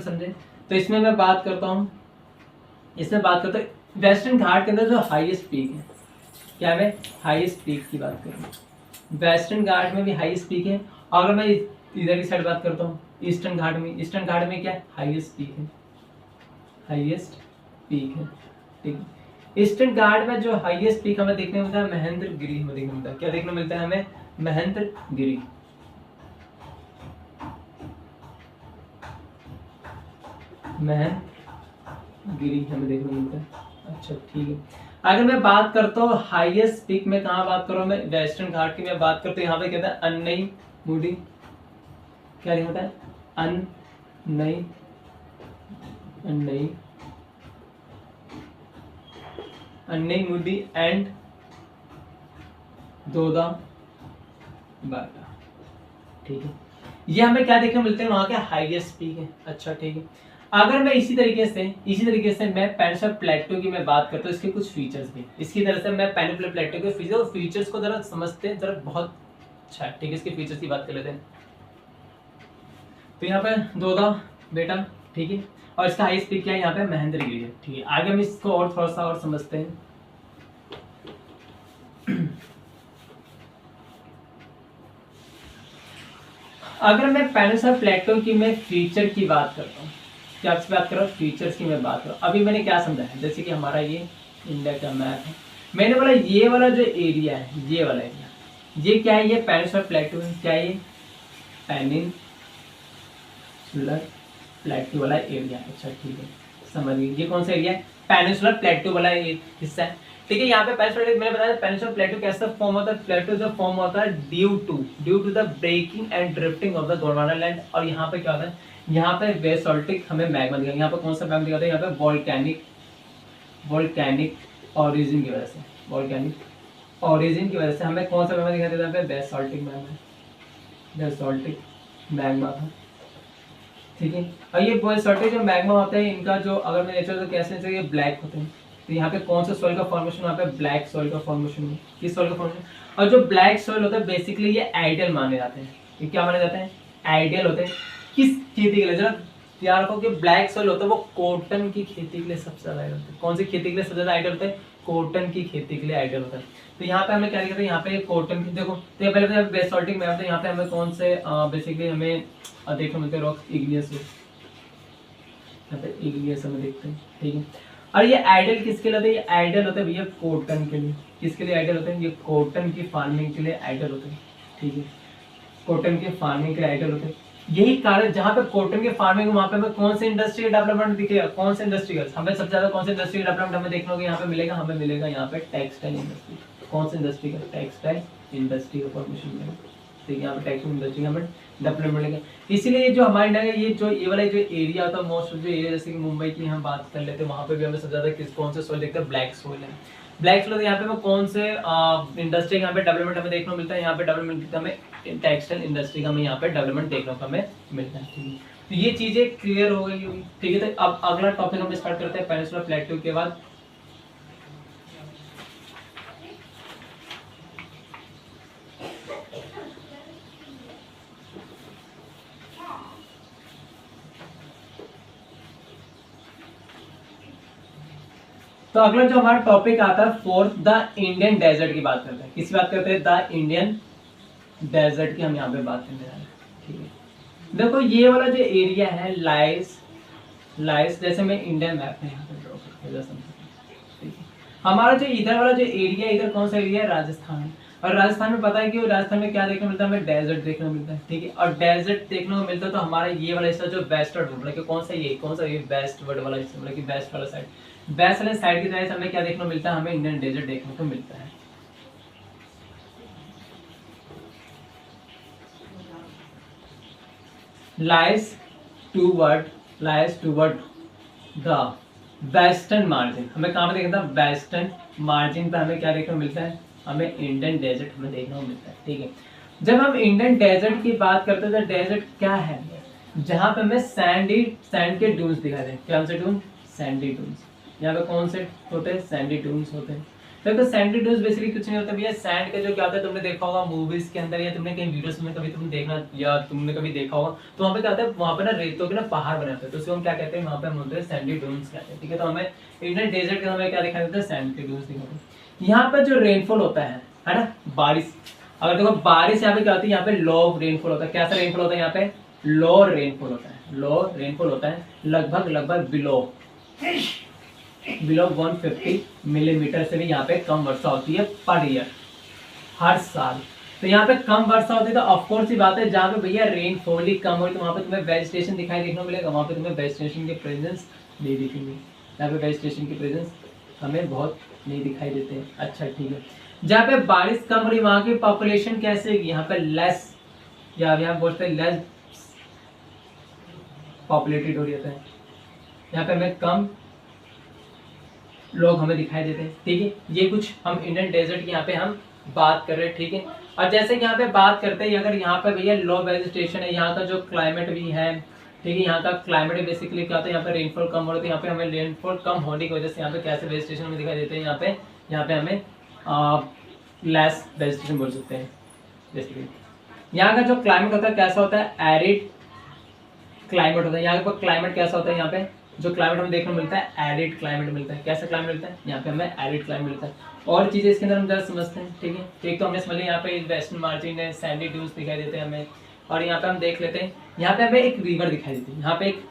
समझें तो इसमें मैं बात करता हूँ, वेस्टर्न घाट के अंदर जो हाईएस्ट पीक है, क्या मैं हाईएस्ट पीक की बात करूँ, वेस्टर्न घाट में भी हाईएस्ट पीक है। अगर मैं इधर की साइड बात करता हूँ ईस्टर्न घाट में क्या हाईएस्ट पीक है, ठीक है। ईस्टर्न घाट में जो हाईएस्ट पीक हमें देखने मिलता है महेंद्रगिरी हमें देखने मिलता है। क्या देखने मिलता है हमें, महेंद्रगिरी, हमें देखने मिलता है, अच्छा ठीक है। अगर मैं बात करता हूँ हाईएस्ट पीक में कहाँ बात करूँ, मैं वेस्टर्न घाट की मैं बात करता हूँ, यहाँ पे कहता है अन्नईमुडी, क्या लिखा होता है, अन्नईमुडी एंड दोदाबाटा, ठीक है। ये हमें क्या देखने मिलते हैं, वहां के हाईएस्ट पीक है, अच्छा ठीक है। अगर मैं इसी तरीके से मैं पेनिनसुला प्लेटो की मैं बात करता हूँ, इसके कुछ फीचर्स भी इसकी तरह से मैं पेनिनसुला प्लेटो के फीचर्स को जरा समझते हैं, जरा बहुत अच्छा ठीक है। इसके फीचर्स की बात कर लेते हैं। तो यहाँ पे दोदा बेटा, ठीक है, और इसका हाईएस्ट पीक क्या है, यहाँ पे महेंद्रगिरी है, ठीक है। आगे हम इसको और थोड़ा सा और समझते हैं। अगर मैं पेनिनसुला प्लेटो की मैं फीचर की बात करता हूँ, क्या आपसे बात कर रहा हूँ, फीचर्स की मैं बात कर रहा हूँ। अभी मैंने क्या समझाया, जैसे कि हमारा ये इंडिया का मैप है, मैंने बोला ये वाला जो एरिया है, ये वाला एरिया, ये क्या है, ये पेनिनसुला प्लेटो है, क्या है, ये पेनिनसुला प्लेटो वाला एरिया, अच्छा ठीक है, समझिए। ये कौन सा एरिया है, पेनिनसुला प्लेटो वाला हिस्सा है, ठीक है। यहाँ पे पेनिनसुला मैंने बताया पेनिनसुला प्लेटो कैसा फॉर्म होता है, प्लेटो जो फॉर्म होता है due to the breaking and drifting of the Gondwana land. और यहाँ पे क्या होता है, यहाँ पे बेसाल्टिक हमें मैग्मा दिखा, यहाँ पे कौन सा मैग्मा दिखाता है, यहाँ पे वोल्केनिक ओरिजिन की वजह से, वोल्केनिक ओरिजिन की वजह से हमें कौन सा मैग्मा दिखाई देता है? बेसाल्टिक मैग्मा, बेसाल्टिक मैग्मा था, ठीक है। और ये बेसाल्टिक जो मैग्मा होते हैं इनका जो अगर मैं नेचर तो कैसे नेचर ये ब्लैक होते हैं, तो यहाँ पे कौन सा सॉइल का फॉर्मेशन, वहाँ पे ब्लैक सॉइल का फॉर्मेशन है। किस सॉइल का फॉर्मेशन? और जो ब्लैक सॉइल होता है बेसिकली ये आइडियल माने जाते हैं। ये क्या माने जाते हैं? आइडियल होते हैं। किस खेती के लिए? जरा याद रखो कि ब्लैक सॉइल होता है वो कॉटन की खेती के लिए सबसे ज्यादा आइडियल होता है। कौन सी खेती के लिए सबसे ज्यादा आइडियल होता है? कॉटन की खेती के लिए आइडियल होता है। तो यहाँ पे हमें क्या दिखा था? यहाँ पे कॉटन की देखो, तो ये पहले तो बेसाल्टिक मैप था। यहाँ पे हमें कौन से बेसिकली हमें देखने मिलते हैं रॉक्स, इग्नियस, यहाँ पे इग्नियस हमें देखते हैं, ठीक है। और ये आइडियल किसके लिए होता है? ये आइडियल होता है भैया कॉटन के लिए। किसके लिए आइडियल होते हैं? ये कॉटन की फार्मिंग के लिए आइडियल होते हैं, ठीक है। कॉटन के फार्मिंग के लिए आइडियल होते हैं। यही कारण जहाँ पे कॉटन के फार्मिंग वहाँ पे हमें कौन से इंडस्ट्री का डेवलपमेंट दिखेगा? कौन से इंडस्ट्री का? हमें सबसे ज्यादा कौन से इंडस्ट्री का डेवलपमेंट हमें देखने को यहाँ पे मिलेगा? हमें मिलेगा यहाँ पे टेक्सटाइल इंडस्ट्री। कौन सी इंडस्ट्री का? टेक्सटाइल इंडस्ट्री का फॉर्मेशन मिलेगा, ठीक है। यहाँ पे टेक्सटाइल इंडस्ट्री हमें डेवलपमेंट मिलेगा। इसीलिए जो हमारे इंडिया का ये जो ये वाला जो एरिया होता है मोस्ट ऑफ जो एरिया, जैसे कि मुंबई की हम बात कर लेते हैं, वहाँ पे भी हमें सबसे ज्यादा किस कौन से सॉइल देखते हैं? ब्लैक सॉइल है। ब्लैक सॉइल यहाँ पे हमें कौन से इंडस्ट्री यहाँ पे डेवलपमेंट हमें देखने को मिलता है? यहाँ पे डेवलपमेंट हमें टेक्सटाइल इंडस्ट्री का हमें यहाँ पे डेवलपमेंट देखने को हमें मिलता है, ठीक है। तो ये चीजें क्लियर हो गई होगी, ठीक है। तो अब अगला टॉपिक हम स्टार्ट करते हैं पेनिनसुला प्लेटू के बाद। तो अगला जो हमारा टॉपिक आता है फोर्थ, द इंडियन डेजर्ट की बात करते हैं। किसकी बात करते हैं? द इंडियन डेजर्ट की हम यहाँ पे बात करने जा रहे हैं, ठीक है। देखो ये वाला जो एरिया है लाइस, जैसे मैं इंडियन मैप में यहाँ पे ड्रॉ करके ठीक है। हमारा जो इधर वाला जो एरिया है, इधर कौन सा एरिया है? राजस्थान। और राजस्थान में पता है कि राजस्थान में क्या देखने को मिलता है? हमें डेजर्ट देखने को मिलता है, ठीक है। और डेजर्ट देखने को मिलता है तो हमारा ये वाला हिस्सा जो वेस्टर्न, मतलब कि कौन सा ये वेस्ट वर्ड वाला हिस्सा, मतलब कि वेस्ट वाला साइड, वेस्ट वाले साइड की तरह हमें क्या देखने को मिलता है? हमें इंडियन डेजर्ट देखने को मिलता है। Lies toward the western margin, हमें कहाँ पे देखना था? वेस्टर्न मार्जिन पे हमें क्या देखने को मिलता है? हमें इंडियन डेजर्ट हमें देखने को मिलता है, ठीक है। जब हम इंडियन डेजर्ट की बात करते हैं तो डेजर्ट क्या है? जहाँ पे हमें सैंड के डून्स दिखाई दे। क्या से डून? Sandy dunes. यहाँ पे कौन से होते हैं? सैंडी डून्स होते हैं। देखो सैंडी डून्स बेसिकली कुछ नहीं होता भैया, सैंड का जो क्या होता है तुमने देखा होगा मूवीज के अंदर, या तुमने कहीं वीडियोस में कभी तुमने देखना या तुमने कभी देखा होगा, तो वहाँ पे क्या होता है? वहाँ पे ना रेतों के ना पहाड़ बने होते हैं, तो उसको हम क्या कहते हैं? वहाँ पे हम बोलते हैं सैंडी डून्स कहते हैं, ठीक है। तो हमें इंडियन डेजर्ट के हमें क्या दिखाई देता है? सैंड के डून्स दिखाते हैं। यहाँ पर जो रेनफॉल होता है ना, बारिश, अगर देखो बारिश यहाँ पे क्या होती है? यहाँ पे लो रेनफॉल होता है। कैसा रेनफॉल होता है? यहाँ पे लो रेनफॉल होता है। लो रेनफॉल होता है लगभग बिलो 150 मिलीमीटर से भी यहाँ पे कम वर्षा होती है पर ईयर, हर साल। तो यहाँ पे कम वर्षा होती है तो ऑफकोर्स ही बात है, जहाँ पे भैया रेनफॉल ही कम होगी तो वहाँ पे तुम्हें वेजिटेशन देखने को मिलेगा, वहाँ पे तुम्हें वेजिटेशन की प्रेजेंस नहीं दिखेंगे। यहाँ पे वेजिटेशन की प्रेजेंस हमें बहुत नहीं दिखाई देते हैं। अच्छा ठीक है, जहाँ पे बारिश कम हो रही वहाँ की पॉपुलेशन कैसे? यहाँ पे लेस, या यहाँ बोलते हैं लेस पॉपुलेटेड हो जाता है, यहाँ पे हमें कम लोग हमें दिखाई देते हैं, ठीक है। ये कुछ हम इंडियन डेजर्ट की यहाँ पे हम बात कर रहे हैं, ठीक है। और जैसे कि यहाँ पे बात करते हैं, अगर यहाँ पे भैया लो वेजिटेशन है, यहाँ का जो क्लाइमेट भी है, ठीक है, यहाँ का क्लाइमेट बेसिकली क्या होता है? यहाँ पे रेनफॉल कम हो रहा है, यहाँ पे हमें रेनफॉल कम होने की वजह से यहाँ पे कैसे वेजिटेशन हमें दिखाई देते हैं? यहाँ पे हमें लेस वेजिटेशन बोल सकते हैं। बेसिकली यहाँ का जो क्लाइमेट होता है कैसा होता है? एरिड क्लाइमेट होता है। यहाँ पर क्लाइमेट कैसा होता है? यहाँ पे जो क्लाइमेट हमें देखने को मिलता है एरिड क्लाइमेट मिलता है। कैसा क्लाइमेट मिलता है? यहाँ पे हमें एरिड क्लाइमेट मिलता है। और चीजें इसके अंदर हम जरा समझते हैं, ठीक है। तो एक तो हमने समझ लिया यहाँ पे वेस्टर्न मार्जिन है, सैंडी ड्यून्स दिखाई देते हैं हमें। और यहाँ पे हम देख लेते हैं, यहाँ पे हमें एक रिवर दिखाई देती है, यहाँ पे एक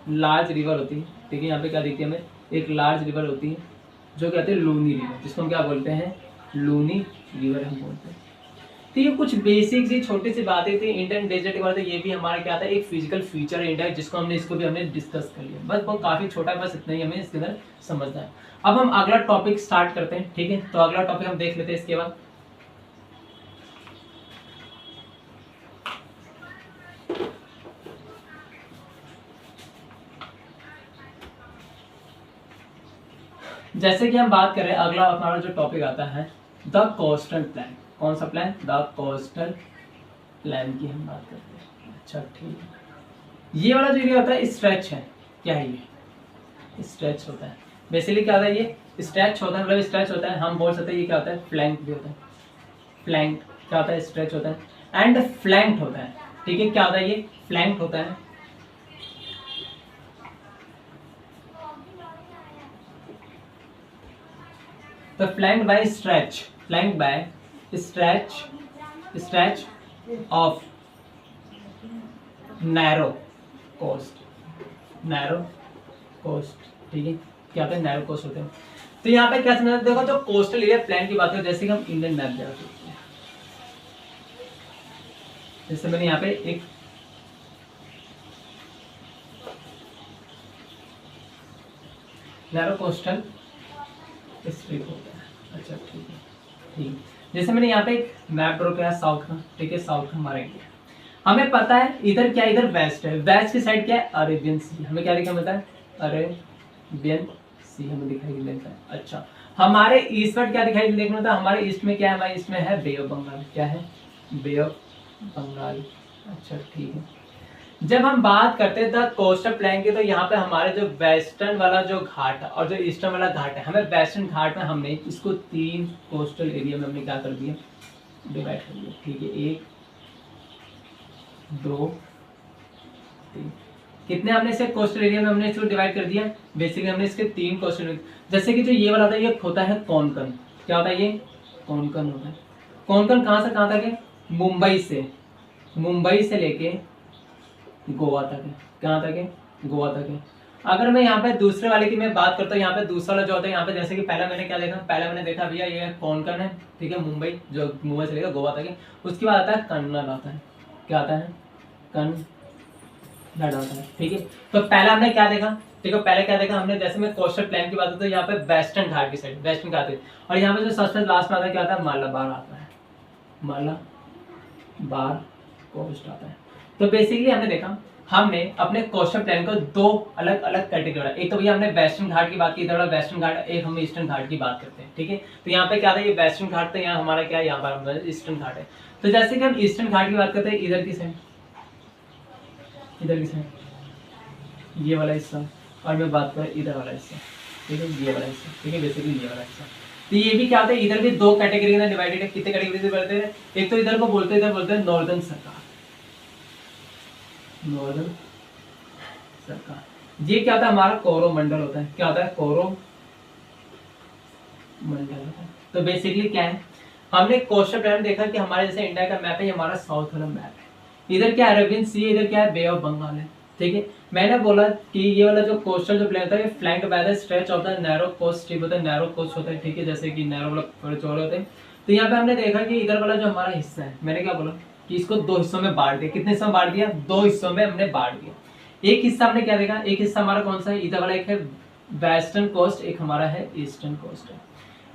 लार्ज रिवर होती है, ठीक है। यहाँ पे क्या दिखती है? हमें एक लार्ज रिवर होती है जो कहते हैं लूनी रिवर, जिसको हम क्या बोलते हैं? लूनी रिवर हम बोलते हैं। तो ये कुछ बेसिक सी छोटी सी बातें थी इंडियन डेजर्ट के बारे में। ये भी हमारा क्या था? एक फिजिकल फीचर है इंडिया, जिसको हमने इसको भी हमने डिस्कस कर लिया। बस वो काफी छोटा है, बस इतना ही हमें इसके अंदर समझना है। अब हम अगला टॉपिक स्टार्ट करते हैं, ठीक है। तो अगला टॉपिक हम देख लेते हैं इसके बाद। जैसे कि हम बात करें, अगला हमारा जो टॉपिक आता है द कोस्टल प्लान। कौन सा प्लान? द कोस्टल प्लान की हम बात करते हैं। अच्छा ठीक है, ये वाला जो एरिया होता है स्ट्रेच है, क्या है ये? स्ट्रेच होता है। बेसिकली क्या होता है? ये स्ट्रेच होता है, मतलब स्ट्रेच होता है। हम बोल सकते हैं ये क्या होता है? फ्लैंक भी होता है। फ्लैंक क्या होता है? स्ट्रेच होता है एंड फ्लैंक्ड होता है। ठीक है, क्या होता है ये? फ्लैंक्ड होता है। तो flanked by stretch, flanked by stretch of narrow coast. ठीक है, क्या होता है? नैरो कोस्ट होते हैं। तो यहाँ पे क्या समझना? देखो तो कोस्टल एरिया प्लान की बात करें, जैसे कि हम इंडियन मैप देखते हैं, जैसे मैंने यहाँ पे एक नैरो कोस्टल स्ट्रिप होता है। अच्छा ठीक है, ठीक। जैसे मैंने यहाँ पे एक मैप ड्रॉ किया साउथ का, ठीक है, साउथ का हमारा इंडिया। हमें पता है इधर क्या, इधर वेस्ट है, वेस्ट की साइड क्या है? अरेबियन सी। हमें क्या लिखा मिलता है? अरेबियन सी हमें दिखाई देता है। अच्छा, हमारे ईस्टवर्ड क्या दिखाई देखना होता है? हमारे ईस्ट में क्या है? हमारे ईस्ट में है बे ऑफ बंगाल। क्या है? बे ऑफ बंगाल। अच्छा ठीक है, जब हम बात करते हैं द कोस्टल प्लेन की, तो यहाँ पे हमारे जो वेस्टर्न वाला जो घाट है और जो ईस्टर्न वाला घाट है, हमें वेस्टर्न घाट में हमने इसको 3 कोस्टल एरिया में हमने क्या कर दिया? डिवाइड कर दिया। ठीक है, 1 2 3। कितने हमने इसे कोस्टल एरिया में हमने इसको डिवाइड कर दिया? बेसिकली हमने इसके 3 कोस्टल, जैसे कि जो ये वाला होता है ये होता है कोंकण। क्या होता है ये? कोंकण होता है। कोंकण कहाँ से कहाँ तक है? मुंबई से लेके गोवा तक है। कहाँ तक है? गोवा तक है। अगर मैं यहाँ पे दूसरे वाले की मैं बात करता हूँ, यहाँ पे दूसरा वाला जो होता है, यहाँ पे जैसे कि पहला मैंने क्या देखा? पहला मैंने देखा भैया ये कोंकण है, ठीक है, मुंबई, जो मुंबई से लेकर गोवा तक है। उसके बाद आता है कन्नड़ आता है। क्या आता है? कन्नड़ आता है। ठीक है, तो पहला हमने क्या देखा? ठीक है, पहले क्या देखा हमने? जैसे मैं कोस्टल प्लेन की बात करता हूँ, यहाँ पे वेस्टर्न घाट की साइड, वेस्टर्न घाट, और यहाँ पे जो सबसे लास्ट में आता है क्या आता है? मालाबार आता है। मालाबार कोस्ट आता है। तो बेसिकली हमने देखा, हमने अपने कोस्टल प्लेन को 2 अलग अलग कैटेगरी, एक तो भैया हमने वेस्टर्न घाट की बात की, इधर वेस्टर्न घाट, एक हम ईस्टर्न घाट की बात करते हैं। ठीक है, तो यहाँ पे क्या था? ये वेस्टर्न घाट था, यहाँ हमारा क्या है? यहाँ पर ईस्टर्न घाट है। तो जैसे कि हम ईस्टर्न घाट की बात करते हैं, इधर की साइड, ये वाला हिस्सा, और मैं बात करें इधर वाला हिस्सा, ठीक है, ये वाला हिस्सा, ठीक है, बेसिकली ये वाला हिस्सा। तो ये भी क्या होता है? इधर भी 2 कैटेगरी में डिवाइडेड है। कितने कैटेगरी से बढ़ते हैं? एक तो इधर को बोलते हैं, इधर बोलते हैं नॉर्दर्न सरकार, नॉर्दर्न सरकार। ये क्या होता है? हमारा कोरोमंडल होता है। क्या होता है? कोरोमंडल होता है। तो बेसिकली क्या है? हमने कोस्टल प्लेन देखा कि हमारे जैसे इंडिया का मैप है, ये हमारा साउथ वाला मैप है। इधर क्या है? अरेबियन सी है, इधर क्या है? बे ऑफ बंगाल है। ठीक है, मैंने बोला कि ये वाला जो कोस्टल जो प्लेन होता है, ये flanked by the stretch of the narrow coast strip होता है, नैरो कोस्ट होता है। ठीक है, जैसे कि नैरो वाला थोड़े चौड़े होते हैं। तो यहाँ पे हमने देखा कि इधर वाला जो हमारा हिस्सा है, मैंने क्या बोला कि इसको 2 हिस्सों में बांट दिया। कितने हिस्सों में बांट दिया? 2 हिस्सों में हमने बांट दिया। एक हिस्सा हमने क्या देखा? एक हिस्सा हमारा कौन सा है? इधर वाला, एक है वेस्टर्न कोस्ट, एक हमारा है ईस्टर्न कोस्ट है।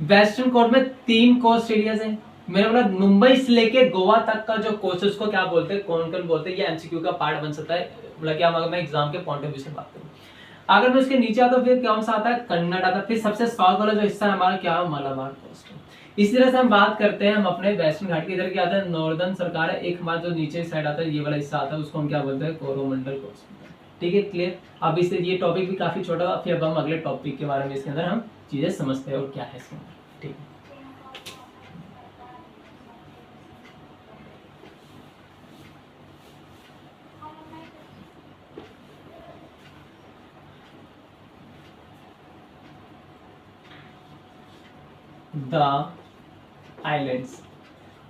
वेस्टर्न कोस्ट में 3 कोस्ट एरियाज है। मैंने बोला मुंबई से लेके गोवा तक का जो कोस्ट, उसको क्या बोलते हैं? कोंकण बोलते हैं। ये एमसीक्यू का पार्ट बन सकता है, मतलब क्या, अगर मैं एग्जाम के पॉइंट ऑफ व्यू से बात करूं। अगर मैं उसके नीचे आता हूं, फिर कौन सा आता है? कन्नड़ आता है। फिर सबसे साउथ वाला जो हिस्सा है हमारा क्या है? मालाबार कोस्ट है। इसी तरह से हम बात करते हैं हम अपने वेस्टर्न घाट की, इधर क्या आता है? नॉर्दर्न सरकार है। एक हमारा जो नीचे साइड आता है, ये वाला हिस्सा आता है, उसको हम क्या बोलते हैं? कोरोमंडल कोस्ट। ठीक है, क्लियर? अब इससे ये टॉपिक भी काफी छोटा हुआ, फिर अब हम अगले टॉपिक के बारे में इसके अंदर हम चीजें समझते हैं और क्या है इसके अंदर। ठीक है, द आइलैंड्स।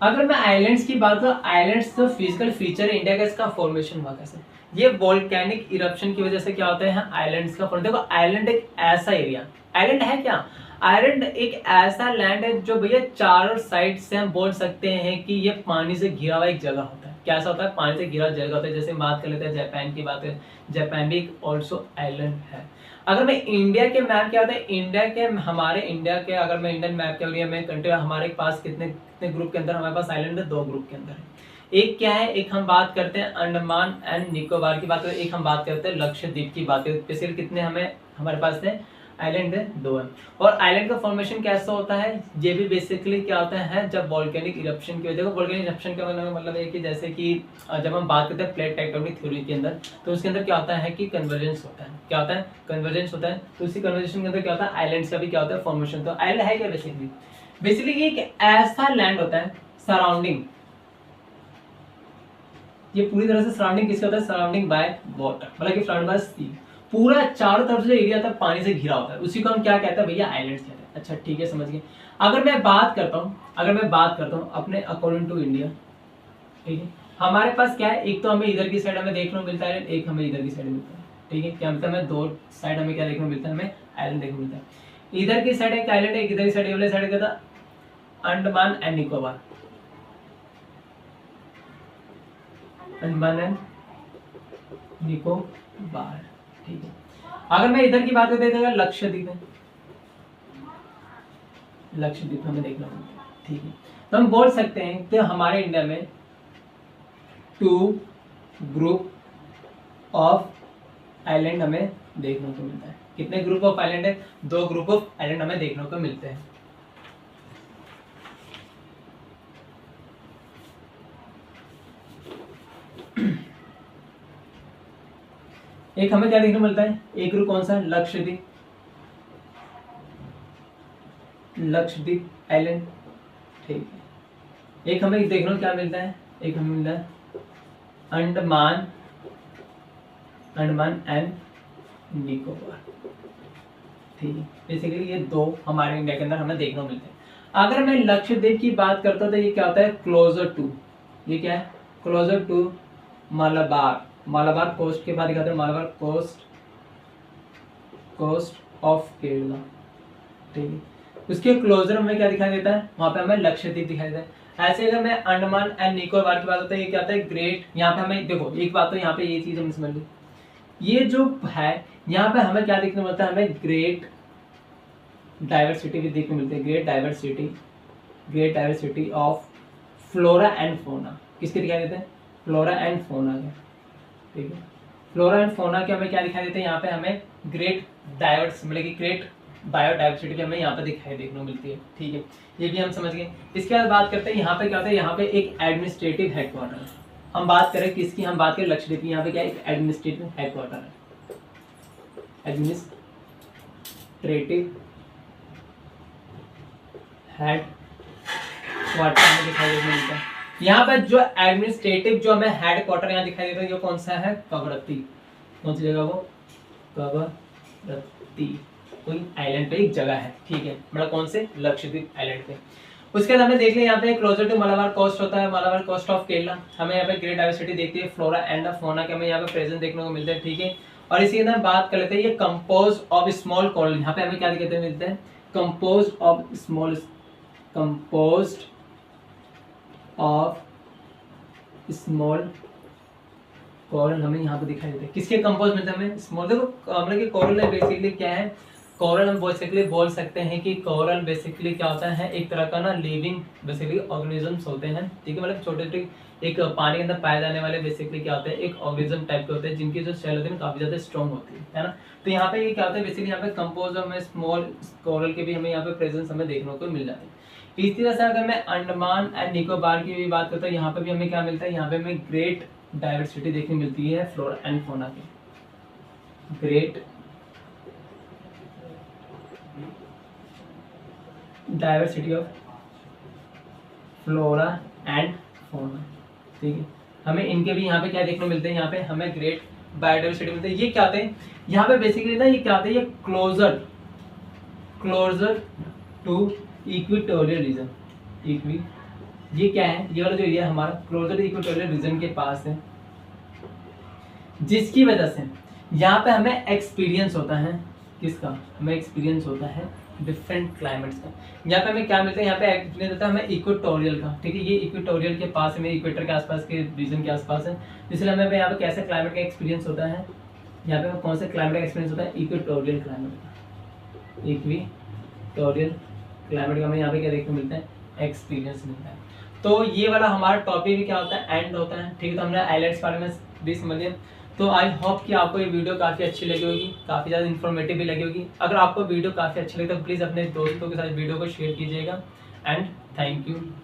अगर मैं आइलैंड्स की बात करूं, आइलैंड्स जो फिजिकल फीचर है इंडिया का, इसका फॉर्मेशन हुआ कैसे? ये वोल्केनिक इरप्शन की वजह से क्या होता है? आइलैंड्स का फॉर्म। देखो, आइलैंड एक ऐसा एरिया, आइलैंड है क्या? आइलैंड एक ऐसा लैंड है जो भैया चारों साइड से हम बोल सकते हैं कि ये पानी से घिरा हुआ एक जगह होता है। कैसा होता है? पानी से घिरा जगह होता है। जैसे बात कर लेते हैं जापान की बात है, जापान भी ऑल्सो आइलैंड है। अगर मैं इंडिया के मैप क्या होता है, इंडिया के, हमारे इंडिया के, अगर मैं इंडियन मैप के लिए मैं कंट्री, हमारे पास कितने कितने ग्रुप के अंदर हमारे पास आइलैंड है? 2 ग्रुप के अंदर है। एक क्या है? एक हम बात करते हैं अंडमान एंड निकोबार की बात करते हैं, एक हम बात करते हैं लक्षद्वीप की बात करते हैं। कितने हमें हमारे पास है? आइलैंड है 2 है। और आइलैंड का फॉर्मेशन कैसा होता है, ये भी बेसिकली क्या होता है, जब वोल्केनिक इरप्शन की वजह से, वोल्केनिक इरप्शन का मतलब है कि जैसे कि जब हम बात करते हैं प्लेट टेक्टोनिक थ्योरी के अंदर, तो उसके अंदर क्या होता है कि कन्वर्जेंस होता है, क्या होता है, कन्वर्जेंस होता है। तो उसी कन्वर्जेंस के अंदर क्या होता है, आइलैंड्स का भी क्या होता है, फॉर्मेशन। तो आइलैंड है क्या बेसिकली, बेसिकली ये एक ऐसा लैंड होता है सराउंडिंग, ये पूरी तरह से सराउंडिंग किसका होता है, सराउंडिंग बाय वाटर, मतलब कि सराउंडिंग बाय सी, पूरा चारों तरफ से एरिया तक पानी से घिरा होता है, उसी को हम क्या कहते हैं भैया, आइलैंड्स कहते हैं। अच्छा ठीक है, समझ गए। अगर मैं बात करता हूँ अपने अकॉर्डिंग टू इंडिया, ठीक है, हमारे पास क्या है, एक तो हमें इधर की साइड हमें देखने को मिलता है, एक हमें इधर की साइड मिलता है, ठीक है, क्या मिलता है, हमें दो साइड हमें क्या देखने को मिलता है, हमें आइलैंड देखने को मिलता है। इधर की साइड एक आइलैंड है, इधर की साइड वाले साइड का अंडमान एंड निकोबार, अंडमान एंड निकोबार, ठीक है। अगर मैं इधर की बात करते हैं, लक्षद्वीप है, लक्षद्वीप हमें देखना मिलता है, ठीक है। तो हम बोल सकते हैं कि हमारे इंडिया में 2 ग्रुप ऑफ आइलैंड हमें देखने को मिलता है। कितने ग्रुप ऑफ आइलैंड है, 2 ग्रुप ऑफ आइलैंड हमें देखने को मिलते हैं। एक हमें क्या देखने को मिलता है, एक ग्रुप कौन सा, लक्षद्वीप, लक्षद्वीप आइलैंड, ठीक है। एक हमें देखने को क्या मिलता है, एक हमें मिलता है अंडमान, अंडमान एंड निकोबार, ठीक है। बेसिकली ये 2 हमारे इंडिया के अंदर हमें देखने को मिलते हैं। अगर मैं लक्षद्वीप की बात करता हूँ तो ये क्या होता है, क्लोजर टू, ये क्या है, closer to Malabar, Malabar coast के बाद दिखाते हैं, Malabar coast, coast of Kerala, ठीक है। उसके क्लोजर में क्या दिखाई देता है, वहां पे हमें लक्षद्वीप दिखाई देता है। ऐसे अगर मैं अंडमान एंड निकोबार की बात होता है, ये क्या होता है, ग्रेट, यहाँ पे हमें देखो एक बात, तो यहाँ पे ये चीज हम समझ ली, ये जो है यहाँ पे हमें क्या देखने को मिलता है, हमें ग्रेट डाइवर्सिटी भी देखने को मिलती है, great diversity, great diversity of flora and fauna, किसके दिखाई देते हैं, फ्लोरा एंड फोना के, ठीक है। फ्लोरा एंड फोना के हमें क्या दिखाई देते हैं, यहाँ पे हमें ग्रेट डाइवर्स, मतलब कि ग्रेट बायोडाइवर्सिटी भी हमें यहाँ पे दिखाई देखने को मिलती है, ठीक है। ये भी हम समझ गए। इसके बाद बात करते हैं, यहाँ पे क्या होता है, यहाँ पे एक एडमिनिस्ट्रेटिव हेडक्वार्टर है। हम बात करें किसकी, हम बात करें लक्षद्वीप की, यहाँ पे क्या है, एक एडमिनिस्ट्रेटिव हेडक्वार्टर है, एडमिनिस्ट्रेटिव हेडक्वार्टर हमें दिखाई देने मिलता है। यहाँ पे जो एडमिनिस्ट्रेटिव जो हमें हेडक्वार्टर यहाँ दिखाई देता है, ये कौन सा है, कवरत्ती, कौन सी जगह, वो कवरत्ती, कोई आइलैंड पे एक जगह है, ठीक है, मतलब कौन से, लक्षद्वीप आइलैंड पे। उसके बाद हमें देख लें, यहाँ पे क्लोजर टू मलाबार कोस्ट होता है, मलाबार कोस्ट ऑफ केरला, हमें यहाँ पे ग्रेट डाइवर्सिटी देखती है, फ्लोरा एंड फोना के हमें यहाँ पे प्रेजेंट देखने को मिलते हैं, ठीक है। और इसी के अंदर बात कर लेते हैं, ये कंपोज ऑफ स्मॉल कोरल, यहाँ पे हमें क्या दिखते मिलते हैं, compose of small, composed of small coral हमें यहाँ पे दिखाई देते हैं। किसके कंपोज मिलते हैं हमें, स्मॉल, देखो मतलब कि कोरल बेसिकली क्या है, कोरल हम बेसिकली बोल सकते हैं कि कोरल बेसिकली क्या होता है, एक तरह का ना लिविंग बेसिकली ऑर्गेनिजम्स होते हैं, ठीक है, मतलब छोटे छोटे एक पानी के अंदर पाए जाने वाले बेसिकली क्या होते हैं, एक ऑर्गेनिज्म टाइप के होते हैं, जिनकी जो सेल होती है काफी ज्यादा स्ट्रॉन्ग होती है ना। तो यहाँ पे ये क्या होता है, बेसिकली यहाँ पे कंपोज में स्मॉल कोरल के भी हमें यहाँ पे प्रेजेंस हमें देखने को मिल जाती है। इसी तरह से अगर मैं अंडमान एंड निकोबार की भी बात करता हूँ, यहाँ पे भी हमें क्या मिलता है, यहाँ पे हमें ग्रेट डाइवर्सिटी देखने मिलती है, फ्लोरा एंड फोना की, great diversity of flora and fauna, ठीक है। हमें इनके भी यहाँ पे क्या देखने को मिलते हैं, यहाँ पे हमें ग्रेट बायोडाइवर्सिटी मिलती है। ये क्या होते हैं, यहाँ पे बेसिकली ना ये क्या होता है, ये क्लोजर टू इक्वेटोरियल रीजन, ये क्या है, ये वाला जो एरिया हमारा क्लोजर इक्वेटोरियल रीजन के पास है, जिसकी वजह से यहाँ पे हमें एक्सपीरियंस होता है, किसका, हमें एक्सपीरियंस होता है डिफरेंट क्लाइमेट्स का। यहाँ पे हमें क्या मिलता है, यहाँ पे एक्सपीरियंस होता है हमें इक्वेटोरियल का, ठीक है, ये इक्वेटोरियल के पास है, इक्वेटर के आसपास के रीजन के आसपास है, इसलिए हमें यहाँ पे कैसे क्लाइमेट का एक्सपीरियंस होता है, यहाँ पे कौन से क्लाइमेट का एक्सपीरियंस होता है, इक्वेटोरियल क्लाइमेट का, इक्वेटोरियल क्लाइमेट का हमें यहाँ पे क्या देखने को मिलता है, एक्सपीरियंस मिलता है। तो ये वाला हमारा टॉपिक भी क्या होता है, एंड होता है, ठीक है। तो हमने आइलैंड्स बारे में भी समझ लिया। तो आई होप कि आपको ये वीडियो काफ़ी अच्छी लगी होगी, काफ़ी ज़्यादा इन्फॉर्मेटिव भी लगी होगी। अगर आपको वीडियो काफ़ी अच्छी लगी तो प्लीज़ अपने दोस्तों के साथ वीडियो को शेयर कीजिएगा एंड थैंक यू।